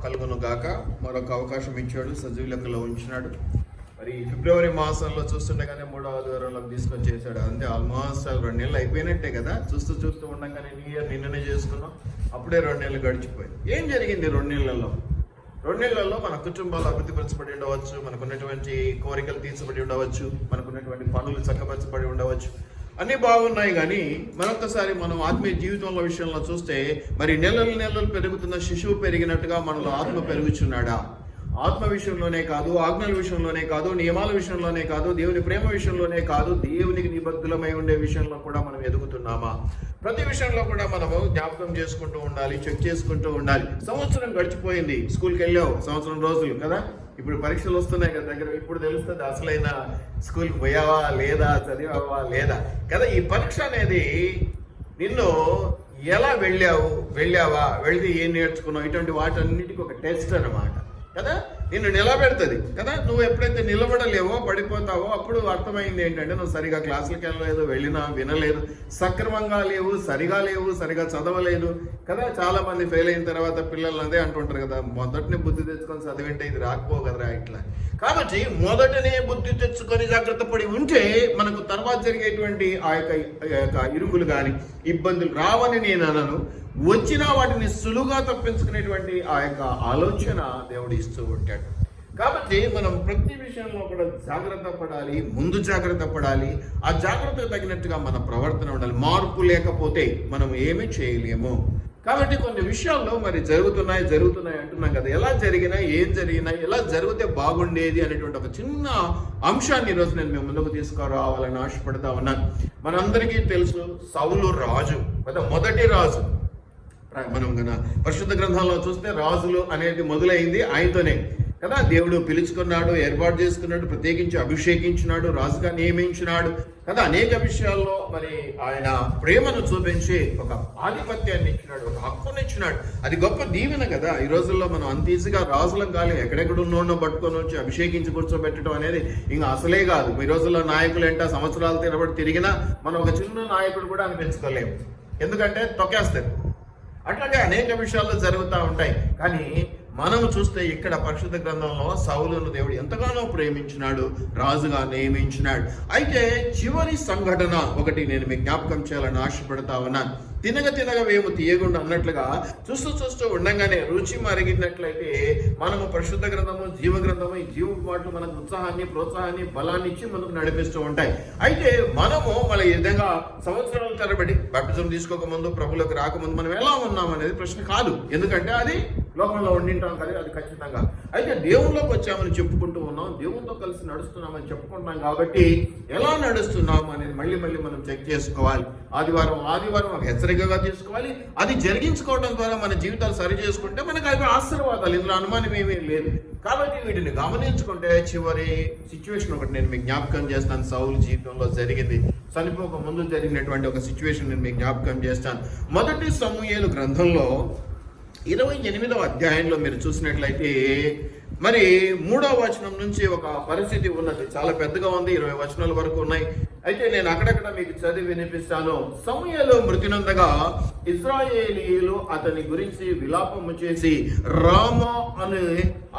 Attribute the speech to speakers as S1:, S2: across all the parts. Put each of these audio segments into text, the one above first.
S1: కలుగును గాక. మరొక అవకాశం ఇచ్చాడు, సజీవ లెక్కలో ఉంచినాడు. మరి ఫిబ్రవరి మాసంలో చూస్తుండగానే 3వ ఆదివారంలోకి తీసుకొని చేశాడు. అంతే, ఆల్మోస్ట్ 2 నెలలు అయిపోయినట్టే కదా. చూస్తూ ఉండగానే న్యూ ఇయర్ నిన్ననే చేసుకున్నాం, అప్పుడే 2 నెలలు గడిచిపోయింది. ఏం జరిగింది 2 నెలల్లో? 2 నెలల్లో మన కుటుంబాలు అభివృద్ధిపరచబడి ఉండవచ్చు, మనకున్నటువంటి కోరికలు తీర్చబడి ఉండవచ్చు, మనకున్నటువంటి పనులు చక్కపరచబడి ఉండవచ్చు, అన్నీ బాగున్నాయి. కానీ మరొకసారి మనం ఆత్మీయ జీవితంలో విషయంలో చూస్తే, మరి నెలలు పెరుగుతున్న శిశువు పెరిగినట్టుగా మనలో ఆత్మ పెరుగుచున్నాడా? ఆత్మ విషయంలోనే కాదు, ఆజ్ఞల విషయంలోనే కాదు, నియమాల విషయంలోనే కాదు, దేవుని ప్రేమ విషయంలోనే కాదు, దేవునికి నిబద్ధులమై ఉండే విషయంలో కూడా మనం ఎదుగుతున్నామా? ప్రతి విషయంలో కూడా మనము జ్ఞాపకం చేసుకుంటూ ఉండాలి, చెక్ చేసుకుంటూ ఉండాలి. సంవత్సరం గడిచిపోయింది, స్కూల్కి వెళ్ళావు సంవత్సరం రోజులు కదా. ఇప్పుడు పరీక్షలు వస్తున్నాయి కదా దగ్గర, ఇప్పుడు తెలుస్తుంది అసలైన స్కూల్కి పోయావా లేదా, చదివావా లేదా కదా. ఈ పరీక్ష అనేది నిన్ను ఎలా వెళ్ళావా, వెళ్తే ఏం నేర్చుకున్నావు, ఇటువంటి వాటన్నిటికీ ఒక టెస్ట్ అన్నమాట కదా. నిన్ను నిలబెడుతుంది కదా. నువ్వు ఎప్పుడైతే నిలబడలేవో, పడిపోతావో, అప్పుడు అర్థమైంది ఏంటంటే నువ్వు సరిగా క్లాసులకు వెళ్ళలేదు, వెళ్ళినా వినలేదు, సక్రమంగా లేవు, సరిగా చదవలేదు కదా. చాలా మంది ఫెయిల్ అయిన తర్వాత పిల్లలు అదే అంటుంటారు కదా, మొదటనే బుద్ధి తెచ్చుకొని చదివింటే ఇది రాకపో కదరా ఇట్లా. కాబట్టి మొదటనే బుద్ధి తెచ్చుకొని జాగ్రత్త పడి ఉంటే మనకు తర్వాత జరిగేటువంటి ఆ యొక్క ఇరుకులు కానీ ఇబ్బందులు రావని నేను అనను. వచ్చినా వాటిని సులువుగా తప్పించుకునేటువంటి ఆ యొక్క ఆలోచన దేవుడు ఇస్తూ ఉంటాడు. కాబట్టి మనం ప్రతి విషయంలో కూడా జాగ్రత్త పడాలి, ముందు జాగ్రత్త పడాలి. ఆ జాగ్రత్తకు తగినట్టుగా మన ప్రవర్తన ఉండాలి. మార్పు లేకపోతే మనం ఏమీ చేయలేము. కాబట్టి కొన్ని విషయాల్లో మరి జరుగుతున్నాయి అంటున్నాం కదా. ఎలా జరిగినా, ఏం జరిగినా, ఎలా జరిగితే బాగుండేది అనేటువంటి ఒక చిన్న అంశాన్ని ఈరోజు నేను మీ ముందుకు తీసుకురావాలని ఆశపడతా ఉన్నాను. మనందరికీ తెలుసు, సౌలు రాజు కదా, మొదటి రాజు. మనం కన్నా పరిశుద్ధ గ్రంథంలో చూస్తే రాజులు అనేది మొదలైంది ఆయనతోనే కదా. దేవుడు పిలుచుకున్నాడు, ఏర్పాటు చేసుకున్నాడు, ప్రత్యేకించి అభిషేకించినాడు, రాజుగా నియమించినాడు కదా. అనేక విషయాల్లో మరి ఆయన ప్రేమను చూపించి ఒక ఆధిపత్యాన్ని ఇచ్చినాడు, ఒక హక్కుని ఇచ్చినాడు. అది గొప్ప దీవెన కదా. ఈ రోజుల్లో మనం అంత ఈజీగా రాజులం కాదు, ఎక్కడెక్కడ ఉన్నోడో పట్టుకొని వచ్చి అభిషేకించి కూర్చోబెట్టడం అనేది ఇంకా అసలే కాదు. ఈ రోజుల్లో నాయకులు ఏంటో సంవత్సరాలు తిరిగినా మనం ఒక చిన్న నాయకుడు కూడా అనిపించుకోలేము, ఎందుకంటే తొక్కేస్తారు. అట్లాగే అనేక విషయాల్లో జరుగుతూ ఉంటాయి. కానీ మనం చూస్తే ఇక్కడ పరిశుద్ధ గ్రంథంలో సౌలును దేవుడు ఎంతగానో ప్రేమించినాడు, రాజుగా నియమించినాడు. అయితే చివరి సంఘటన ఒకటి నేను మీకు జ్ఞాపకం చేయాలని ఆశపడతా ఉన్నాను. తినగ వేము తీయకుండా అన్నట్లుగా చూస్తూ ఉండగానే రుచి మరిగినట్లయితే మనము పరిశుద్ధ గ్రంథము, జీవ గ్రంథము, ఈ జీవ మాటలు మనకు ఉత్సాహాన్ని, ప్రోత్సాహాన్ని, బలాన్ని ఇచ్చి మనకు నడిపిస్తూ ఉంటాయి. అయితే మనము మన ఈ విధంగా సంవత్సరాల తరబడి బాప్టిజం తీసుకోకముందు, ప్రభులకు రాకముందు మనం ఎలా ఉన్నాం అనేది ప్రశ్న కాదు. ఎందుకంటే అది లోకంలో ఉండింటాం కదా, అది ఖచ్చితంగా. అయితే దేవుళ్ళలోకి వచ్చామని చెప్పుకుంటూ ఉన్నాం, దేవునితో కలిసి నడుస్తున్నామని చెప్పుకుంటున్నాం. కాబట్టి ఎలా నడుస్తున్నాము అనేది మళ్ళీ మనం చెక్ చేసుకోవాలి. ఆదివారం ఒక హెచ్చరికగా తీసుకోవాలి. అది జరిగించుకోవడం ద్వారా మన జీవితాలు సరి చేసుకుంటే మనకు అవి ఆశీర్వాదాలు, ఇందులో అనుమానం ఏమీ లేదు. కాబట్టి వీటిని గమనించుకుంటే చివరి సిచ్యువేషన్ ఒకటి నేను మీకు జ్ఞాపకం చేస్తాను. సౌలు జీవితంలో జరిగింది, చనిపోక ముందు జరిగినటువంటి ఒక సిచ్యువేషన్ నేను మీకు జ్ఞాపకం చేస్తాను. మొదటి సమూయేలు గ్రంథంలో 28వ అధ్యాయంలో మీరు చూసినట్లయితే మరి 3వ వచనం నుంచి ఒక పరిస్థితి ఉన్నది, చాలా పెద్దగా ఉంది, 20 వచనాల వరకు ఉన్నాయి. అయితే నేను అక్కడక్కడ మీకు చదివి వినిపిస్తాను. సమూయేలు మృతి నొందగా ఇశ్రాయేలీయులు అతని గురించి విలాపము చేసి రామా అనే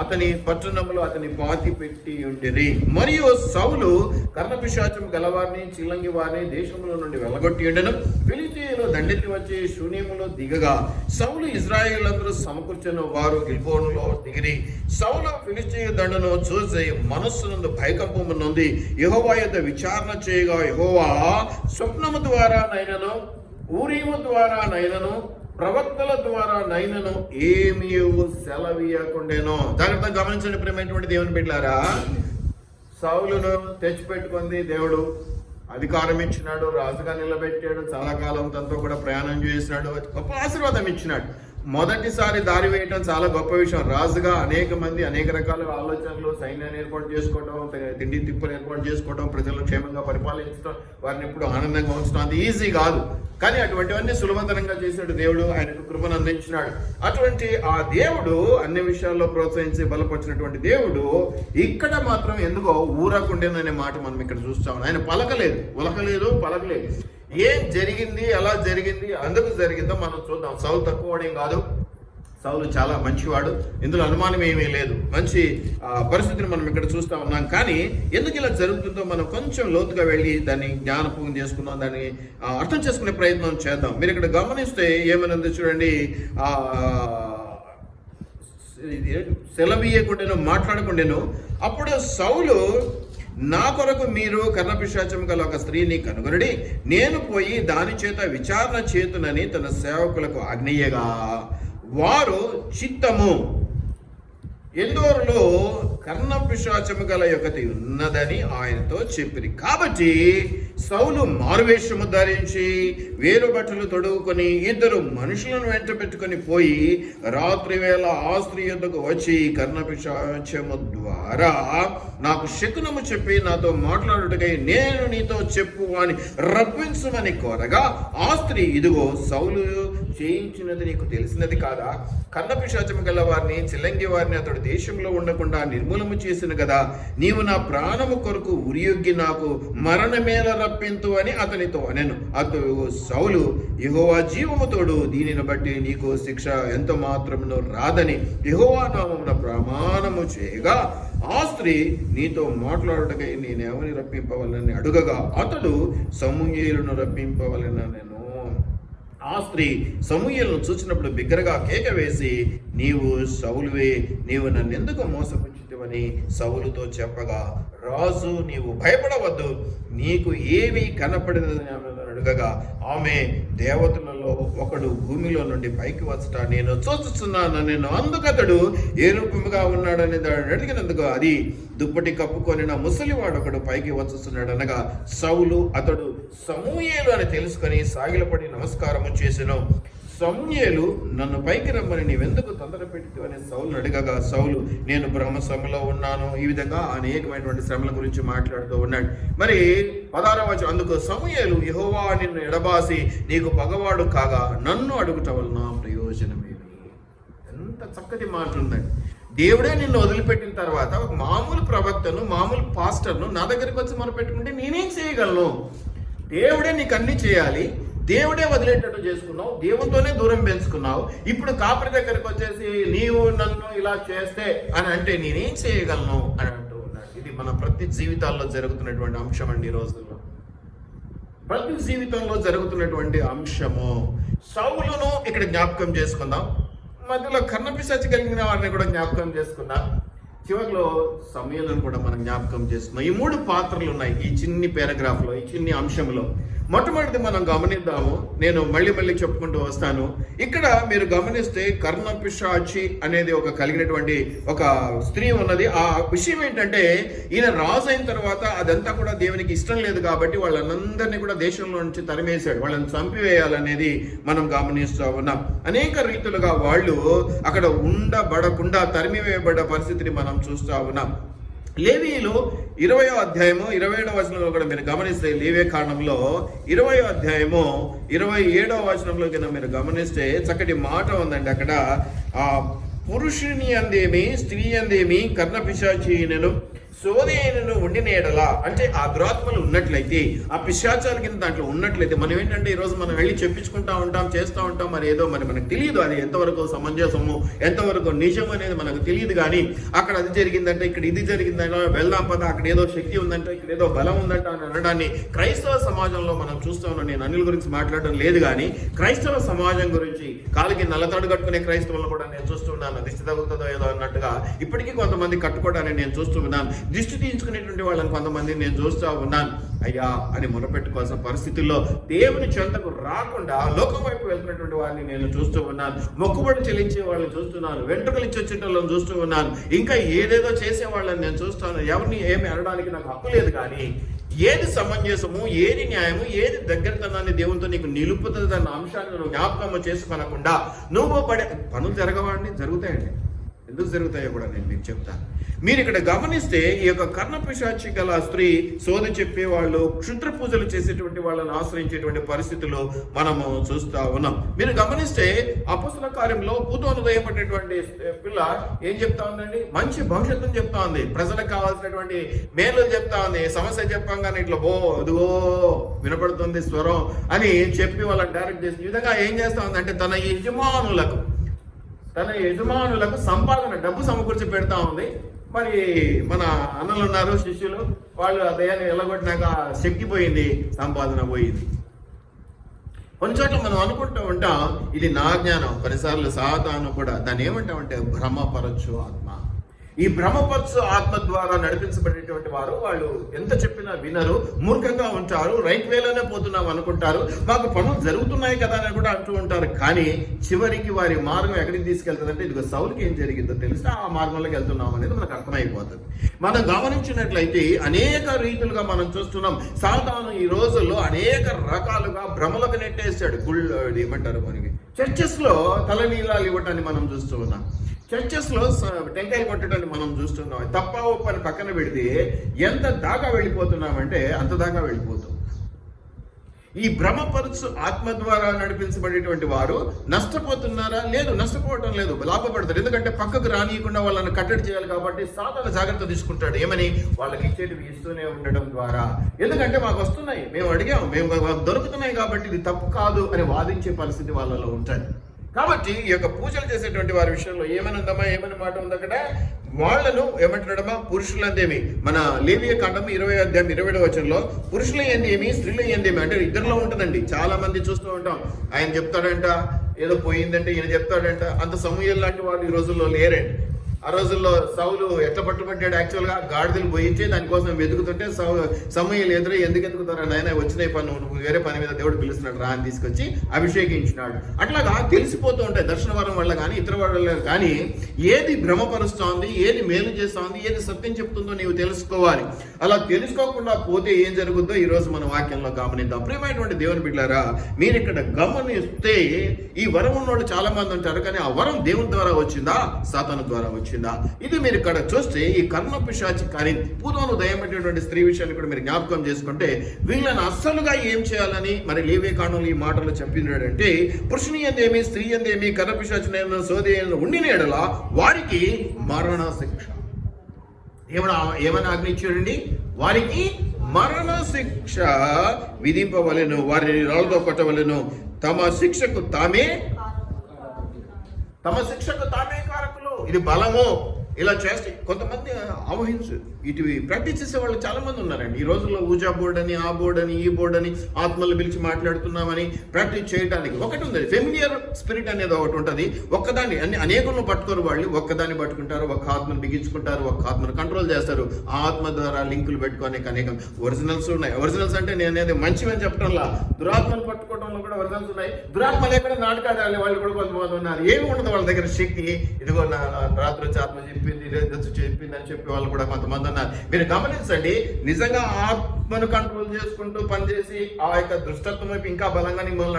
S1: అతని పట్టణంలో అతని పాతి పెట్టి ఉండిరి. మరియు సౌలు కర్ణపిశాచం గలవారిని, చిల్లంగి వారిని దేశంలో నుండి వెళ్ళగొట్టి ఉండెను. ఫిలిష్తీయులు దండెత్తి వచ్చి శూన్యములో దిగగా సౌలు ఇశ్రాయేలీయులందరూ సమకూర్చెను. వారు గిల్బోనులో దిగిరి. సౌలు ఫిలిష్తీయ దండను చూసి మనస్సునందు భయకంపము నొంది యెహోవా యొద్ద విచారణ చేయగా, యెహోవా స్వప్నము ద్వారా నైనను, ఊరీము ద్వారా నైనను, ప్రవక్తల ద్వారా నైనను ఏమీ సెలవీయకుండేనో. జాగ్రత్తగా గమనించండి ప్రియమైనటువంటి దేవుని బిడ్డలారా. సౌలును తెచ్చిపెట్టుకుంది దేవుడు, అధికారం ఇచ్చినాడు, రాజుగా నిలబెట్టాడు, చాలా కాలం తనతో కూడా ప్రయాణం చేసినాడు, గొప్ప ఆశీర్వాదం ఇచ్చినాడు. మొదటిసారి దారి వేయటం చాలా గొప్ప విషయం. రాజుగా అనేక మంది అనేక రకాల ఆలోచనలు, సైన్యాన్ని ఏర్పాటు చేసుకోవడం, తిండి తిప్పులు ఏర్పాటు చేసుకోవడం, ప్రజలను క్షేమంగా పరిపాలించడం, వారిని ఎప్పుడు ఆనందంగా ఉంచడం అది ఈజీ కాదు. కానీ అటువంటివన్నీ సులభతరంగా చేశాడు దేవుడు, ఆయనకు కృపను అందించినాడు. అటువంటి ఆ దేవుడు అన్ని విషయాల్లో ప్రోత్సహించి బలపరిచినటువంటి దేవుడు ఇక్కడ మాత్రం ఎందుకో ఊరకుండేననే మాట మనం ఇక్కడ చూస్తాం. ఆయన పలకలేదు. ఏం జరిగింది, ఎలా జరిగింది, అందుకు జరిగిందో మనం చూద్దాం. సౌలు తక్కువడేం కాదు, సౌలు చాలా మంచివాడు, ఇందులో అనుమానం ఏమీ లేదు. మంచి పరిస్థితిని మనం ఇక్కడ చూస్తూ ఉన్నాం. కానీ ఎందుకు ఇలా జరుగుతుందో మనం కొంచెం లోతుగా వెళ్ళి దాన్ని జ్ఞానపూర్వం చేసుకుందాం, దాన్ని అర్థం చేసుకునే ప్రయత్నం చేద్దాం. మీరు ఇక్కడ గమనిస్తే ఏమైనా చూడండి, సెలవీయకుండాను మాట్లాడకుండాను అప్పుడు సౌలు, నా కొరకు మీరు కర్ణపిశాచము గల ఒక స్త్రీని కనుగొనడి, నేను పోయి దాని చేత విచారణ చేతునని తన సేవకులకు ఆజ్ఞేయగా వారు చిత్తము. ఎందోరులో కర్ణపిశాచము గల యొక్కటి ఉన్నదని ఆయనతో చెప్పిరి. కాబట్టి సౌలు మారువేషము ధరించి వేరు బట్టలు తొడుగుకొని 2 మనుషులను వెంట పెట్టుకొని పోయి రాత్రి వేళ ఆ స్త్రీ యొద్దకు వచ్చి, కర్ణపిశాచము ద్వారా నాకు శకునము చెప్పి నాతో మాట్లాడుటకై నేను నీతో చెప్పు అని రప్పించమని కోరగా, ఆ స్త్రీ, ఇదిగో సౌలు చేయించినది నీకు తెలిసినది కాదా? కర్ణపిశాచము గల వారిని, చిల్లంగి వారిని అతడు దేశంలో ఉండకుండా నిర్మూలము చేసిన కదా. నీవు నా ప్రాణము కొరకు ఉరియొగ్గి నాకు మరణమేల రప్పింతు అని అతనితో అనెను. అతడు సౌలు, యెహోవా జీవము తోడు, దీనిని బట్టి నీకు శిక్ష ఎంత మాత్రమును రాదని యెహోవా నామమున ప్రమాణము చేయగా, ఆ స్త్రీ నీతో మాట్లాడుటకై నేనెవరిని రప్పింపవలని అడుగగా, అతడు సమూయేలును రప్పింపవలెననెను. ఆ స్త్రీ సమూయేలును చూసినప్పుడు బిగ్గరగా కేక వేసి, నీవు సౌలువే, నీవు నన్నెందుకు మోసపుచ్చితివని సౌలుతో చెప్పగా, రాజు, నీవు భయపడవద్దు, నీకు ఏమీ కనపడినదని అడుగగా, ఆమె, దేవతలలో ఒకడు భూమిలో నుండి పైకి వచ్చట నేను చూస్తున్నాను నేను. అందుకతడు ఏ రూపముగా ఉన్నాడని అడిగినందుకు, అది దుప్పటి కప్పుకొని నా ముసలివాడు ఒకడు పైకి వచ్చుస్తున్నాడు అనగా, సౌలు అతడు సమూయేలు అని తెలుసుకొని సాగిలపడి నమస్కారము చేసెను. సమూయేలు, నన్ను పైకి రమ్మని నీవెందుకు తొందర పెట్టివు అని సౌలును అడగగా, సౌలు, నేను బ్రహ్మశ్రమలో ఉన్నాను. ఈ విధంగా అనేకమైనటువంటి శ్రమల గురించి మాట్లాడుతూ ఉన్నాడు. మరి 16వ వచనం, అందుకు సమూయేలు, యెహోవా నిన్ను ఎడబాసి నీకు పగవాడు కాగా నన్ను అడుగుట వలన ప్రయోజనమేమి. ఎంత చక్కటి మాట ఉందండి. దేవుడే నిన్ను వదిలిపెట్టిన తర్వాత ఒక మామూలు ప్రవక్తను, మామూలు పాస్టర్ను నా దగ్గరికి వచ్చి మొరపెట్టుకుంటే నేనేం చేయగలను? దేవుడే నీకు అన్ని చేయాలి, దేవుడే వదిలేటట్టు చేసుకున్నావు, దేవునితోనే దూరం పెంచుకున్నావు. ఇప్పుడు కాపరి దగ్గరికి వచ్చేసి నీవు నన్ను ఇలా చేస్తే అని అంటే నేనేం చేయగలను అని అంటూ ఉన్నాడు. ఇది మన ప్రతి జీవితాల్లో జరుగుతున్నటువంటి అంశం అండి. ఈ రోజుల్లో ప్రతి జీవితంలో జరుగుతున్నటువంటి అంశము. సౌలును ఇక్కడ జ్ఞాపకం చేసుకుందాం, మధ్యలో కర్ణపిశాచి కలిగిన వారిని కూడా జ్ఞాపకం చేసుకుందాం, చివరిలో సమూయేలును కూడా మనం జ్ఞాపకం చేసుకున్నాం. ఈ 3 పాత్రలు ఉన్నాయి ఈ చిన్ని పారాగ్రాఫ్లో, ఈ చిన్ని అంశంలో. మొట్టమొదటిది మనం గమనిద్దాము, నేను మళ్ళీ చెప్పుకుంటూ వస్తాను. ఇక్కడ మీరు గమనిస్తే కర్ణపిశాచి అనేది ఒక కలిగినటువంటి ఒక స్త్రీ ఉన్నది. ఆ విషయం ఏంటంటే, ఈయన రాజు అయిన తర్వాత అదంతా కూడా దేవునికి ఇష్టం లేదు కాబట్టి వాళ్ళందరినీ కూడా దేశంలో నుంచి తరిమేశాడు, వాళ్ళని చంపివేయాలనేది మనం గమనిస్తూ ఉన్నాం. అనేక రీతులుగా వాళ్ళు అక్కడ ఉండబడకుండా తరిమివేయబడ్డ పరిస్థితిని మనం చూస్తూ ఉన్నాం. లేవీయులు 20వ అధ్యాయము 27వ వచనంలో కూడా మీరు గమనిస్తే, లేవే కాండంలో 20వ అధ్యాయము 27వ వచనంలో కింద మీరు గమనిస్తే చక్కటి మాట ఉందండి. అక్కడ ఆ పురుషుని అందేమి స్త్రీ అందేమి కర్ణపిశాచినను సోది అయినను ఉండిన ఎడల, అంటే ఆ దురాత్మలు ఉన్నట్లయితే, ఆ పిశాచాల కింద దాంట్లో ఉన్నట్లయితే, మనం ఏంటంటే ఈరోజు మనం వెళ్ళి చెప్పించుకుంటా ఉంటాం, చేస్తూ ఉంటాం, మరి ఏదో మనకు తెలియదు అది ఎంతవరకు సమంజసము, ఎంతవరకు నిజం అనేది మనకు తెలియదు. కానీ అక్కడ అది జరిగిందంటే, ఇక్కడ ఇది జరిగిందంటే, వెళ్దాం పద, అక్కడ ఏదో శక్తి ఉందంటే, ఇక్కడ ఏదో బలం ఉందంట అని అనడాన్ని క్రైస్తవ సమాజంలో మనం చూస్తూ ఉన్నాం. నేను అన్యుల గురించి మాట్లాడడం లేదు, కానీ క్రైస్తవ సమాజం గురించి, కాలికి నల్లతాడు కట్టుకునే క్రైస్తవులను కూడా నేను చూస్తున్నాను. దిష్టి తగులుతుందో ఏదో అన్నట్టుగా ఇప్పటికీ కొంతమంది కట్టుకోవడాన్ని నేను చూస్తూ ఉన్నాను. దిష్టి తీయించుకునేటువంటి వాళ్ళని కొంతమంది నేను చూస్తూ ఉన్నాను. అయ్యా అని మొరపెట్టుకోవాల్సిన పరిస్థితుల్లో దేవుని చెంతకు రాకుండా లోకం వైపు వెళ్తున్నటువంటి వారిని నేను చూస్తూ ఉన్నాను. మొక్కుబడి చెల్లించే వాళ్ళని చూస్తున్నాను, వెంట్రుకలు ఇచ్చొచ్చేటోళ్ళని చూస్తూ ఉన్నాను, ఇంకా ఏదేదో చేసే వాళ్ళని నేను చూస్తాను. ఎవరిని ఏమి అనడానికి నాకు హక్కు లేదు, కానీ ఏది సమంజసము, ఏది న్యాయము, ఏది దగ్గరతనాన్ని దేవునితో నీకు నిలుపుతుంది అన్న అంశాన్ని నువ్వు జ్ఞాపకం చేసుకునకుండా నువ్వు పడే పనులు జరగవాడిని జరుగుతాయండి. ఎందుకు జరుగుతాయో కూడా నేను మీకు చెప్తాను. మీరు ఇక్కడ గమనిస్తే, ఈ యొక్క కర్ణపిశాచి గల స్త్రీ సోది చెప్పేవాళ్ళు, క్షుద్ర పూజలు చేసేటువంటి వాళ్ళని ఆశ్రయించేటువంటి పరిస్థితులు మనము చూస్తూ ఉన్నాం. మీరు గమనిస్తే అపొస్తలుల కార్యంలో పూతోను దయపడేటువంటి పిల్ల ఏం చెప్తా ఉందండి? మంచి భవిష్యత్తుని చెప్తా ఉంది, ప్రజలకు కావాల్సినటువంటి మేలు చెప్తా ఉంది. సమస్య చెప్పంగానే ఇట్లా అదిగో వినపడుతుంది స్వరం అని చెప్పి వాళ్ళని డైరెక్ట్ చేసి ఈ విధంగా ఏం చేస్తా ఉంది అంటే, తన యజమానులకు తన యజమానులకు సంపాదన డబ్బు సమకూర్చి పెడతా ఉంది. మరి మన అన్నలు ఉన్నారు శిష్యులు, వాళ్ళు ఆ దయ్యాన్ని ఎల్లగొట్టినాక శక్తి పోయింది, సంపాదన పోయింది. కొన్ని చోట్ల మనం అనుకుంటూ ఉంటాం ఇది నా జ్ఞానం, కొన్నిసార్లు సాతాను కూడా దాన్ని ఏమంటామంటే భ్రమపరచు ఆత్మ. ఈ భ్రమపరచు ఆత్మ ద్వారా నడిపించబడేటువంటి వారు వాళ్ళు ఎంత చెప్పినా వినరు, మూర్ఖంగా ఉంటారు, రైట్ వేలోనే పోతున్నాం అనుకుంటారు, మాకు పనులు జరుగుతున్నాయి కదా అని కూడా అంటూ ఉంటారు. కానీ చివరికి వారి మార్గం ఎక్కడికి తీసుకెళ్తుందంటే ఇదిగో సౌలుకి ఏం జరిగిందో తెలిస్తే ఆ మార్గంలోకి వెళ్తున్నాం అనేది మనకు అర్థమైపోతుంది. మనం గమనించినట్లయితే అనేక రీతులుగా మనం చూస్తున్నాం. సాతాను ఈ రోజుల్లో అనేక రకాలుగా భ్రమలకు నెట్టేస్తాడు. ఏమంటారు మనకి చర్చెస్ లో తలనీలాలు ఇవ్వటాన్ని మనం చూస్తూ ఉన్నాం, చర్చెస్ లో టెంకాయలు కొట్టడాన్ని మనం చూస్తున్నాం. తప్ప ఒప్పని పక్కన పెడితే ఎంత దాకా వెళ్ళిపోతున్నామంటే అంత దాకా వెళ్ళిపోతాం. ఈ భ్రమపరుచు ఆత్మ ద్వారా నడిపించబడేటువంటి వారు నష్టపోతున్నారా? లేదు, నష్టపోవటం లేదు, లాభపడతారు. ఎందుకంటే పక్కకు రానియకుండా వాళ్ళని కట్టడి చేయాలి కాబట్టి సాధారణ జాగ్రత్త తీసుకుంటాడు. ఏమని? వాళ్ళకి ఇచ్చేటివి ఇస్తూనే ఉండడం ద్వారా. ఎందుకంటే మాకు వస్తున్నాయి, మేము అడిగాము, మేము దొరుకుతున్నాయి కాబట్టి ఇది తప్పు కాదు అని వాదించే పరిస్థితి వాళ్ళలో ఉంటుంది. కాబట్టి ఈ యొక్క పూజలు చేసేటువంటి వారి విషయంలో ఏమని మాట ఉంది అక్కడ? వాళ్లను ఏమంటున్నాడమ్మా? పురుషులందేమి, మన లేవియ కాండం 20వ అధ్యాయం 27వ వచనంలో పురుషులు ఏందేమి స్త్రీలు ఏందేమి అంటే ఇద్దరిలో ఉంటుందండి. చాలా మంది చూస్తూ ఉంటాం, ఆయన చెప్తాడంట ఏదో పోయిందంటే, ఈయన చెప్తాడంట. అంత సమూహం లాంటి వాళ్ళు ఈ రోజుల్లో లేరండి. ఆ రోజుల్లో సౌలు ఎట్లా పట్టుబడ్డాడు? యాక్చువల్గా గాడిదలు పోయించే దానికోసం వెతుకుతుంటే సమూహలు ఎదురు ఎందుకు ఎదుగుతారు ఆయన వచ్చిన పని, నువ్వు వేరే పని మీద దేవుడు పిలుస్తున్నాడు రా అని తీసుకొచ్చి అభిషేకించినాడు. అట్లాగా తెలిసిపోతూ ఉంటాయి దర్శన వరం వల్ల కానీ ఇతర వల్ల కానీ. ఏది భ్రమపరుస్తోంది, ఏది మేలు చేస్తోంది, ఏది సత్యం చెప్తుందో నీవు తెలుసుకోవాలి. అలా తెలుసుకోకుండా పోతే ఏం జరుగుద్దో ఈ రోజు మన వాక్యంలో గమనిద్దాం. ప్రియమైనటువంటి దేవుని బిడ్డలారా, మీరు ఇక్కడ గమనిస్తే ఈ వరం ఉన్నోళ్ళు చాలా మంది ఉంటారు, కానీ ఆ వరం దేవుని ద్వారా వచ్చిందా సాతాను ద్వారా వచ్చిందా? ఇది మీరు ఇక్కడ చూస్తే ఈ కర్ణపిశాచి కానీ పూర్వను దయమైనటువంటి స్త్రీ విషయాన్ని కూడా మీరు జ్ఞాపకం చేసుకుంటే వీళ్ళని అస్సలుగా ఏం చేయాలని మరి లేవే కాండంలో ఈ మాటలు చెప్పినాడంటే, పురుషుని ఎందేమి స్త్రీ ఎందేమి కర్ణపిశాచి సోది ఉండిన ఎడల వారికి మరణ శిక్ష. ఏమని ఆజ్ఞించాడండి? వారికి మరణ శిక్ష విధింపవలెను, వారిని రాళ్ళతో కొట్టవలెను, తమ శిక్షకు తామే కారకులు. ఇది బలము. ఇలా చేస్తే కొంతమంది ఆవహించు ఇటు ప్రాక్టీస్ చేసే వాళ్ళు చాలా మంది ఉన్నారండి ఈ రోజుల్లో. ఊజా బోర్డ్ అని, ఆ బోర్డ్ అని, ఈ బోర్డ్ అని, ఆత్మలు పిలిచి మాట్లాడుతున్నామని ప్రాక్టీస్ చేయడానికి ఒకటి ఉంది. ఫెమిలియర్ స్పిరిట్ అనేది ఒకటి ఉంటుంది. ఒక్కదాన్ని అనేకులను పట్టుకోరు వాళ్ళు, ఒక్కదాన్ని పట్టుకుంటారు, ఒక్క ఆత్మను బిగించుకుంటారు, ఒక్క ఆత్మను కంట్రోల్ చేస్తారు. ఆ ఆత్మ ద్వారా లింకులు పెట్టుకోవడానికి అనేక ఒరిజినల్స్ ఉన్నాయి. ఒరిజినల్స్ అంటే నేనేది మంచివని చెప్పడంలా, దురాత్మను పట్టుకోవడంలో కూడా ఒరిజినల్స్ ఉన్నాయి. దురాత్మలు ఎక్కడ నాటకాడాలి వాళ్ళు కూడా కొంతమంది ఉన్నారు. ఏమి ఉండదు వాళ్ళ దగ్గర శక్తి. ఇదిగో నా రాత్రి వచ్చి ఆత్మ చెప్పింది అని చెప్పి వాళ్ళు కూడా కొంతమంది ఉన్నారు. మీరు గమనించండి, నిజంగా ఆత్మను కంట్రోల్ చేసుకుంటూ పనిచేసి ఆ యొక్క దుష్టత్వం వైపు ఇంకా బలంగా మిమ్మల్ని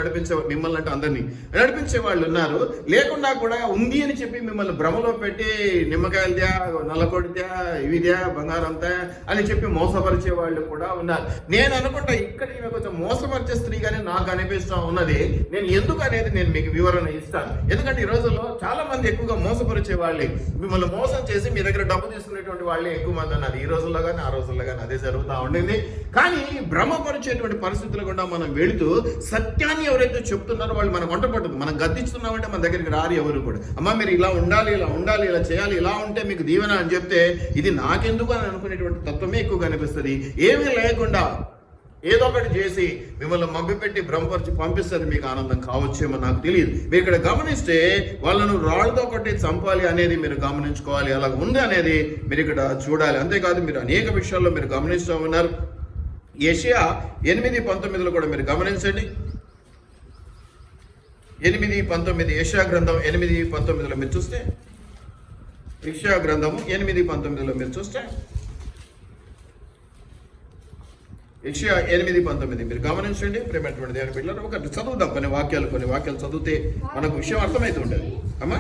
S1: అంటే అందరినీ నడిపించే వాళ్ళు ఉన్నారు. లేకుండా కూడా ఉంది అని చెప్పి మిమ్మల్ని భ్రమలో పెట్టి నిమ్మకాయలదా, నల్లకొడిదా, ఇవిదా, బంగారంతా అని చెప్పి మోసపరిచే వాళ్ళు కూడా ఉన్నారు. నేను అనుకుంటా ఇక్కడ ఈమె కొంచెం మోసపరిచే స్త్రీగానే నాకు అనిపిస్తూ ఉన్నది. నేను ఎందుకు అనేది నేను మీకు వివరణ ఇస్తాను. ఎందుకంటే ఈ రోజుల్లో చాలా మంది ఎక్కువగా మోసపరిచే వాళ్ళే, మిమ్మల్ని మోసం చేసి మీ దగ్గర డబ్బు తీసుకునేటువంటి వాళ్ళే ఎక్కువ మంది ఉన్నారు. ఈ రోజుల్లో కానీ ఆ రోజుల్లో కానీ అదే జరుగుతూ ఉండింది. కానీ భ్రమపరిచేటువంటి పరిస్థితులు కూడా మనం వెళుతూ సత్యాన్ని ఎవరైతే చెప్తున్నారో వాళ్ళు మనం వంట పట్టదు. మనం గద్దిస్తున్నామంటే మన దగ్గరికి రారు ఎవరు కూడా. అమ్మ మీరు ఇలా ఉండాలి, ఇలా ఉండాలి, ఇలా చేయాలి, ఇలా ఉంటే మీకు దీవెన అని చెప్తే ఇది నాకెందుకు అని అనుకునేటువంటి తత్వమే ఎక్కువ కనిపిస్తుంది. ఏమీ లేకుండా ఏదో ఒకటి చేసి మిమ్మల్ని మభ్యపెట్టి భ్రమపరిచి పంపిస్తుంది. మీకు ఆనందం కావచ్చేమో నాకు తెలియదు. మీరు ఇక్కడ గమనిస్తే వాళ్ళను రాళ్ళతో కొట్టి చంపాలి అనేది మీరు గమనించుకోవాలి. అలా ఉంది అనేది మీరు ఇక్కడ చూడాలి. అంతేకాదు మీరు అనేక విషయాల్లో మీరు గమనిస్తూ ఉన్నారు. యెషయా 8:19 కూడా మీరు గమనించండి. 8:19 యెషయా గ్రంథం 8:19 మీరు చూస్తే, యెషయా గ్రంథము 8:19 మీరు చూస్తే, యెషయా 8:19 మీరు గమనించండి. ప్రేమైనటువంటి దేవుని బిడ్డలారా, ఒకటి చదువుదాం. కొన్ని వాక్యాలు చదివితే మనకు విషయం అర్థమైతే ఉంటుంది. అమ్మా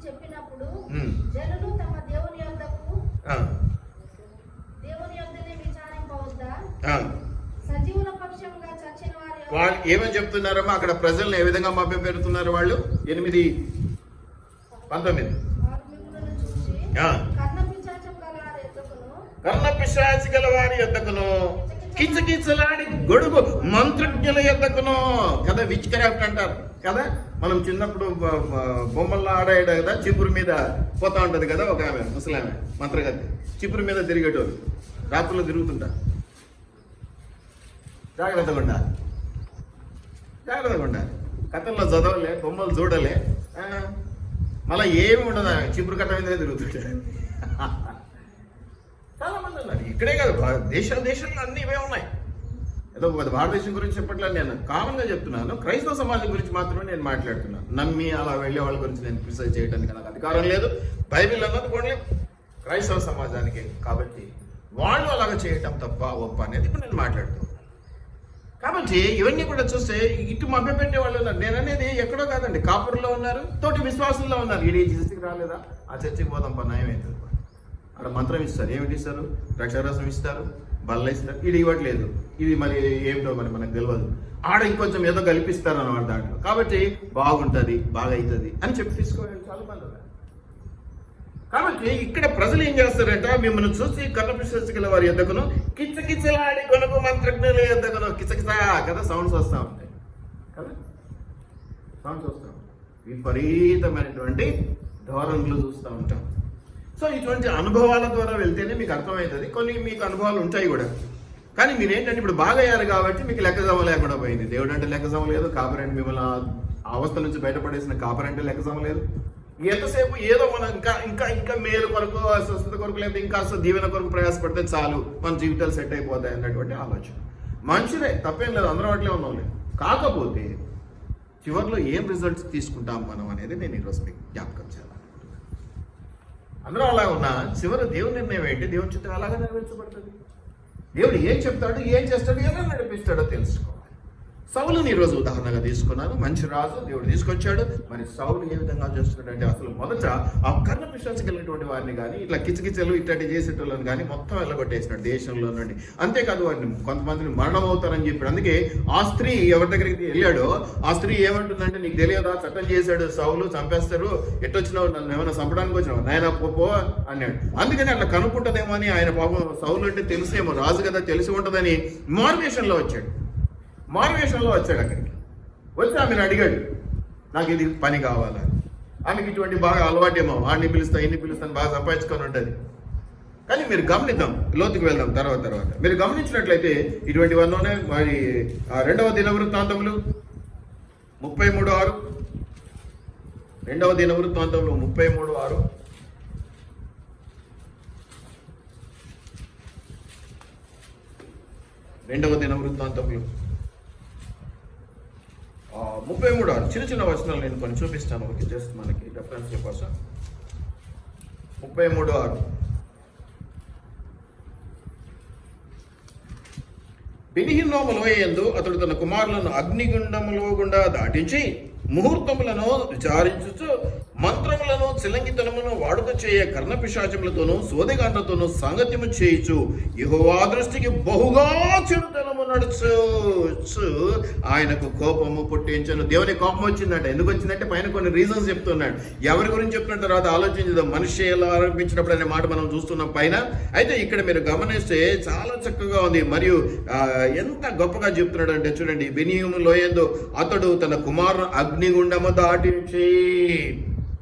S2: చెప్పినప్పుడు జనులు తమ దేవుని యొద్దకు దేవుని యొద్దనే విచారింపవద్దా? సజీవుల పక్షంగా చచ్చిన వారి
S1: వాళ్ళు ఏమని చెప్తున్నారమ్మా? అక్కడ ప్రజలను ఏ విధంగా మభ్య పెడుతున్నారు వాళ్ళు? 8:19
S2: కర్ణ పిశాచం గల ఎద్దకును
S1: కర్ణ పిశాచి గల వారి యొద్దకును కిచకిచలాడి గొడుగు మంత్రజ్ఞుల యొద్దకును కదా. విచ్ క్రాఫ్ట్ అంటారు కదా. మనం చిన్నప్పుడు బొమ్మల్లో ఆడాడు కదా, చిపురు మీద పోతా ఉంటది కదా ఒక ఆమె, ముసలామె మంత్రగతి, చిపురు మీద తిరిగేటోళ్ళు రాత్రుల్లో తిరుగుతుంటా. జాగ్రత్తగా ఉండాలి, జాగ్రత్తగా ఉండాలి. కథల్లో చదవలే, బొమ్మలు చూడలే, మళ్ళీ ఏమి ఉండదు, చిపురు కట్ట మీదనే తిరుగుతుంటాడు. చాలా మంది ఉన్నారు, ఇక్కడే కాదు దేశంలో అన్ని ఇవే ఉన్నాయి. ఏదో భారతదేశం గురించి చెప్పట్లేదు, నేను కామన్గా చెప్తున్నాను. క్రైస్తవ సమాజం గురించి మాత్రమే నేను మాట్లాడుతున్నాను. నమ్మి అలా వెళ్ళే వాళ్ళ గురించి నేను క్రిటిసైజ్ చేయడానికి నాకు అధికారం లేదు. బైబిల్ అన్నది కూడా క్రైస్తవ సమాజానికి, కాబట్టి వాళ్ళు అలాగ చేయటం తప్ప ఒప్ప అనేది ఇప్పుడు నేను మాట్లాడుతున్నాను. కాబట్టి ఇవన్నీ కూడా చూస్తే ఇటు మభ్యపెట్టే వాళ్ళు ఉన్నారు. నేను అనేది ఎక్కడో కాదండి, కాపురులో ఉన్నారు, తోటి విశ్వాసంలో ఉన్నారు. ఈ చర్చికి రాలేదా, ఆ చర్చికి పోదాం పని నయం అవుతుంది. అక్కడ మంత్రం ఇస్తారు, ఏమిటి ఇస్తారు, ద్రాక్షారసం ఇస్తారు, బల్ల ఇస్తారు. ఇది ఇవ్వట్లేదు, ఇది మరి ఏమిటో మరి మనకు తెలియదు. ఆడ ఇంకొంచెం ఏదో కల్పిస్తారు అన్నమాట దాంట్లో. కాబట్టి బాగుంటుంది, బాగా అవుతుంది అని చెప్పి తీసుకోవాలి చాలా మంది ఉన్నారు. కాబట్టి ఇక్కడ ప్రజలు ఏం చేస్తారంట, మిమ్మల్ని చూసి కర్ణపిశాచి గల వారి యొద్దకును కిచకిచలాడి కొనుకు మంత్రజ్ఞుల యొద్దకును కిచకిచ కదా సౌండ్స్ వస్తూ ఉంటాయి కదా, సౌండ్స్ వస్తూ ఉంటాయి. విపరీతమైనటువంటి ధోరణులు చూస్తూ ఉంటాం. సో ఇటువంటి అనుభవాల ద్వారా వెళ్తేనే మీకు అర్థమవుతుంది. కొన్ని మీకు అనుభవాలు ఉంటాయి కూడా, కానీ మీరేంటంటే ఇప్పుడు బాగా అయ్యారు కాబట్టి మీకు లెక్కజమ లేకుండా పోయింది. దేవుడు అంటే లెక్కజమ లేదు, కాపరంటే మిమ్మల్ని ఆ అవస్థ నుంచి బయటపడేసిన కాపరంటే లెక్కజమ లేదు. ఎంతసేపు ఏదో మనం ఇంకా ఇంకా ఇంకా మేలు కొరకు, స్వస్థత కొరకు, లేదా ఇంకా దీవెన కొరకు ప్రయాసపడితే చాలు, మన జీవితాలు సెట్ అయిపోతాయి అన్నటువంటి ఆలోచన. మంచిదే, తప్పేం లేదు, అందరం అట్లే ఉన్నాం. కాకపోతే చివరిలో ఏం రిజల్ట్స్ తీసుకుంటాం మనం అనేది నేను ఈరోజు మీకు జ్ఞాపకం చేయాలి. అందరూ అలా ఉన్నా చివరి దేవుని నిర్ణయం ఏంటి, దేవుని చిత్తం అలాగే నెరవేర్చబడుతుంది. దేవుడు ఏం చెప్తాడు, ఏం చేస్తాడు, ఎలా నడిపిస్తాడో తెలుసుకోవాలి. సౌలుని ఈరోజు ఉదాహరణగా తీసుకున్నాను. మంచి రాజు దేవుడు తీసుకొచ్చాడు. మరి సౌలు ఏ విధంగా చేస్తున్నాడంటే, అసలు మొదట ఆ కర్ణ పిశాచి కలిగినటువంటి వారిని కానీ, ఇట్లా కిచకిచలు ఇట్లాంటి చేసేటోళ్ళని కానీ మొత్తం వెళ్ళగొట్టేసినాడు దేశంలో నుండి. అంతేకాదు వారిని కొంతమందిని మరణం అవుతారని చెప్పాడు. అందుకే ఆ స్త్రీ ఎవరి దగ్గరికి వెళ్ళాడో ఆ స్త్రీ ఏమంటుందంటే, నీకు తెలియదా, చట్టం చేశాడు సౌలు, చంపేస్తారు, ఎట్టొచ్చినావు, నన్ను ఏమైనా చంపడానికి వచ్చినావు, నాయన పో అన్నాడు. అందుకని అట్లా కనుక్కుంటుందేమో అని ఆయన పాపం సౌలు అంటే తెలిసేమో, రాజు కదా తెలిసి ఉంటుందని మారువేషంలో వచ్చాడు. అక్కడికి వచ్చి ఆమెను అడిగాడు, నాకు ఇది పని కావాలా. ఆమెకి ఇటువంటి బాగా అలవాటేమో, వాడిని పిలుస్తా ఇన్ని పిలుస్తాను, బాగా సంపాదించుకొని ఉంటుంది. కానీ మీరు గమనిద్దాం, లోతుకు వెళ్దాం తర్వాత మీరు గమనించినట్లయితే ఇటువంటివన్నోనే మరి 2వ దినవృత్తాంతములు 33:6, 2వ దినవృత్తాంతములు 33:6, 2వ దినవృత్తాంతములు 33:6 చిన్న చిన్న వచనాలు నేను కొన్ని చూపిస్తాను, ఓకే, జస్ట్ మనకి రెఫరెన్స్ కోసం. 33:6 బెనిహిన్నోము లోయందు అతడు తన కుమారులను అగ్నిగుండములో గుండా దాటించి ముహూర్తములను విచారించుచు మంత్రములను చిలంగితనమును వాడుక చేయ కర్ణపిశాచములతోనూ సోదెగాండ్లతోనూ సాంగత్యము చేయుచు యెహోవా దృష్టికి బహుగా చెడుతనము నడుచు ఆయనకు కోపము పుట్టించను. దేవుని కోపం వచ్చిందంట. ఎందుకు వచ్చిందంటే పైన కొన్ని రీజన్స్ చెప్తున్నాడు. ఎవరి గురించి చెప్తున్న తర్వాత ఆలోచించదు. మనిషి ఎలా ఆరంభించినప్పుడు అనే మాట మనం చూస్తున్నాం పైన. అయితే ఇక్కడ మీరు గమనిస్తే చాలా చక్కగా ఉంది. మరియు ఎంత గొప్పగా చెప్తున్నాడు అంటే చూడండి, బెనిహిన్నోము లోయందు అతడు తన కుమారుని అగ్నిగుండము దాటించి,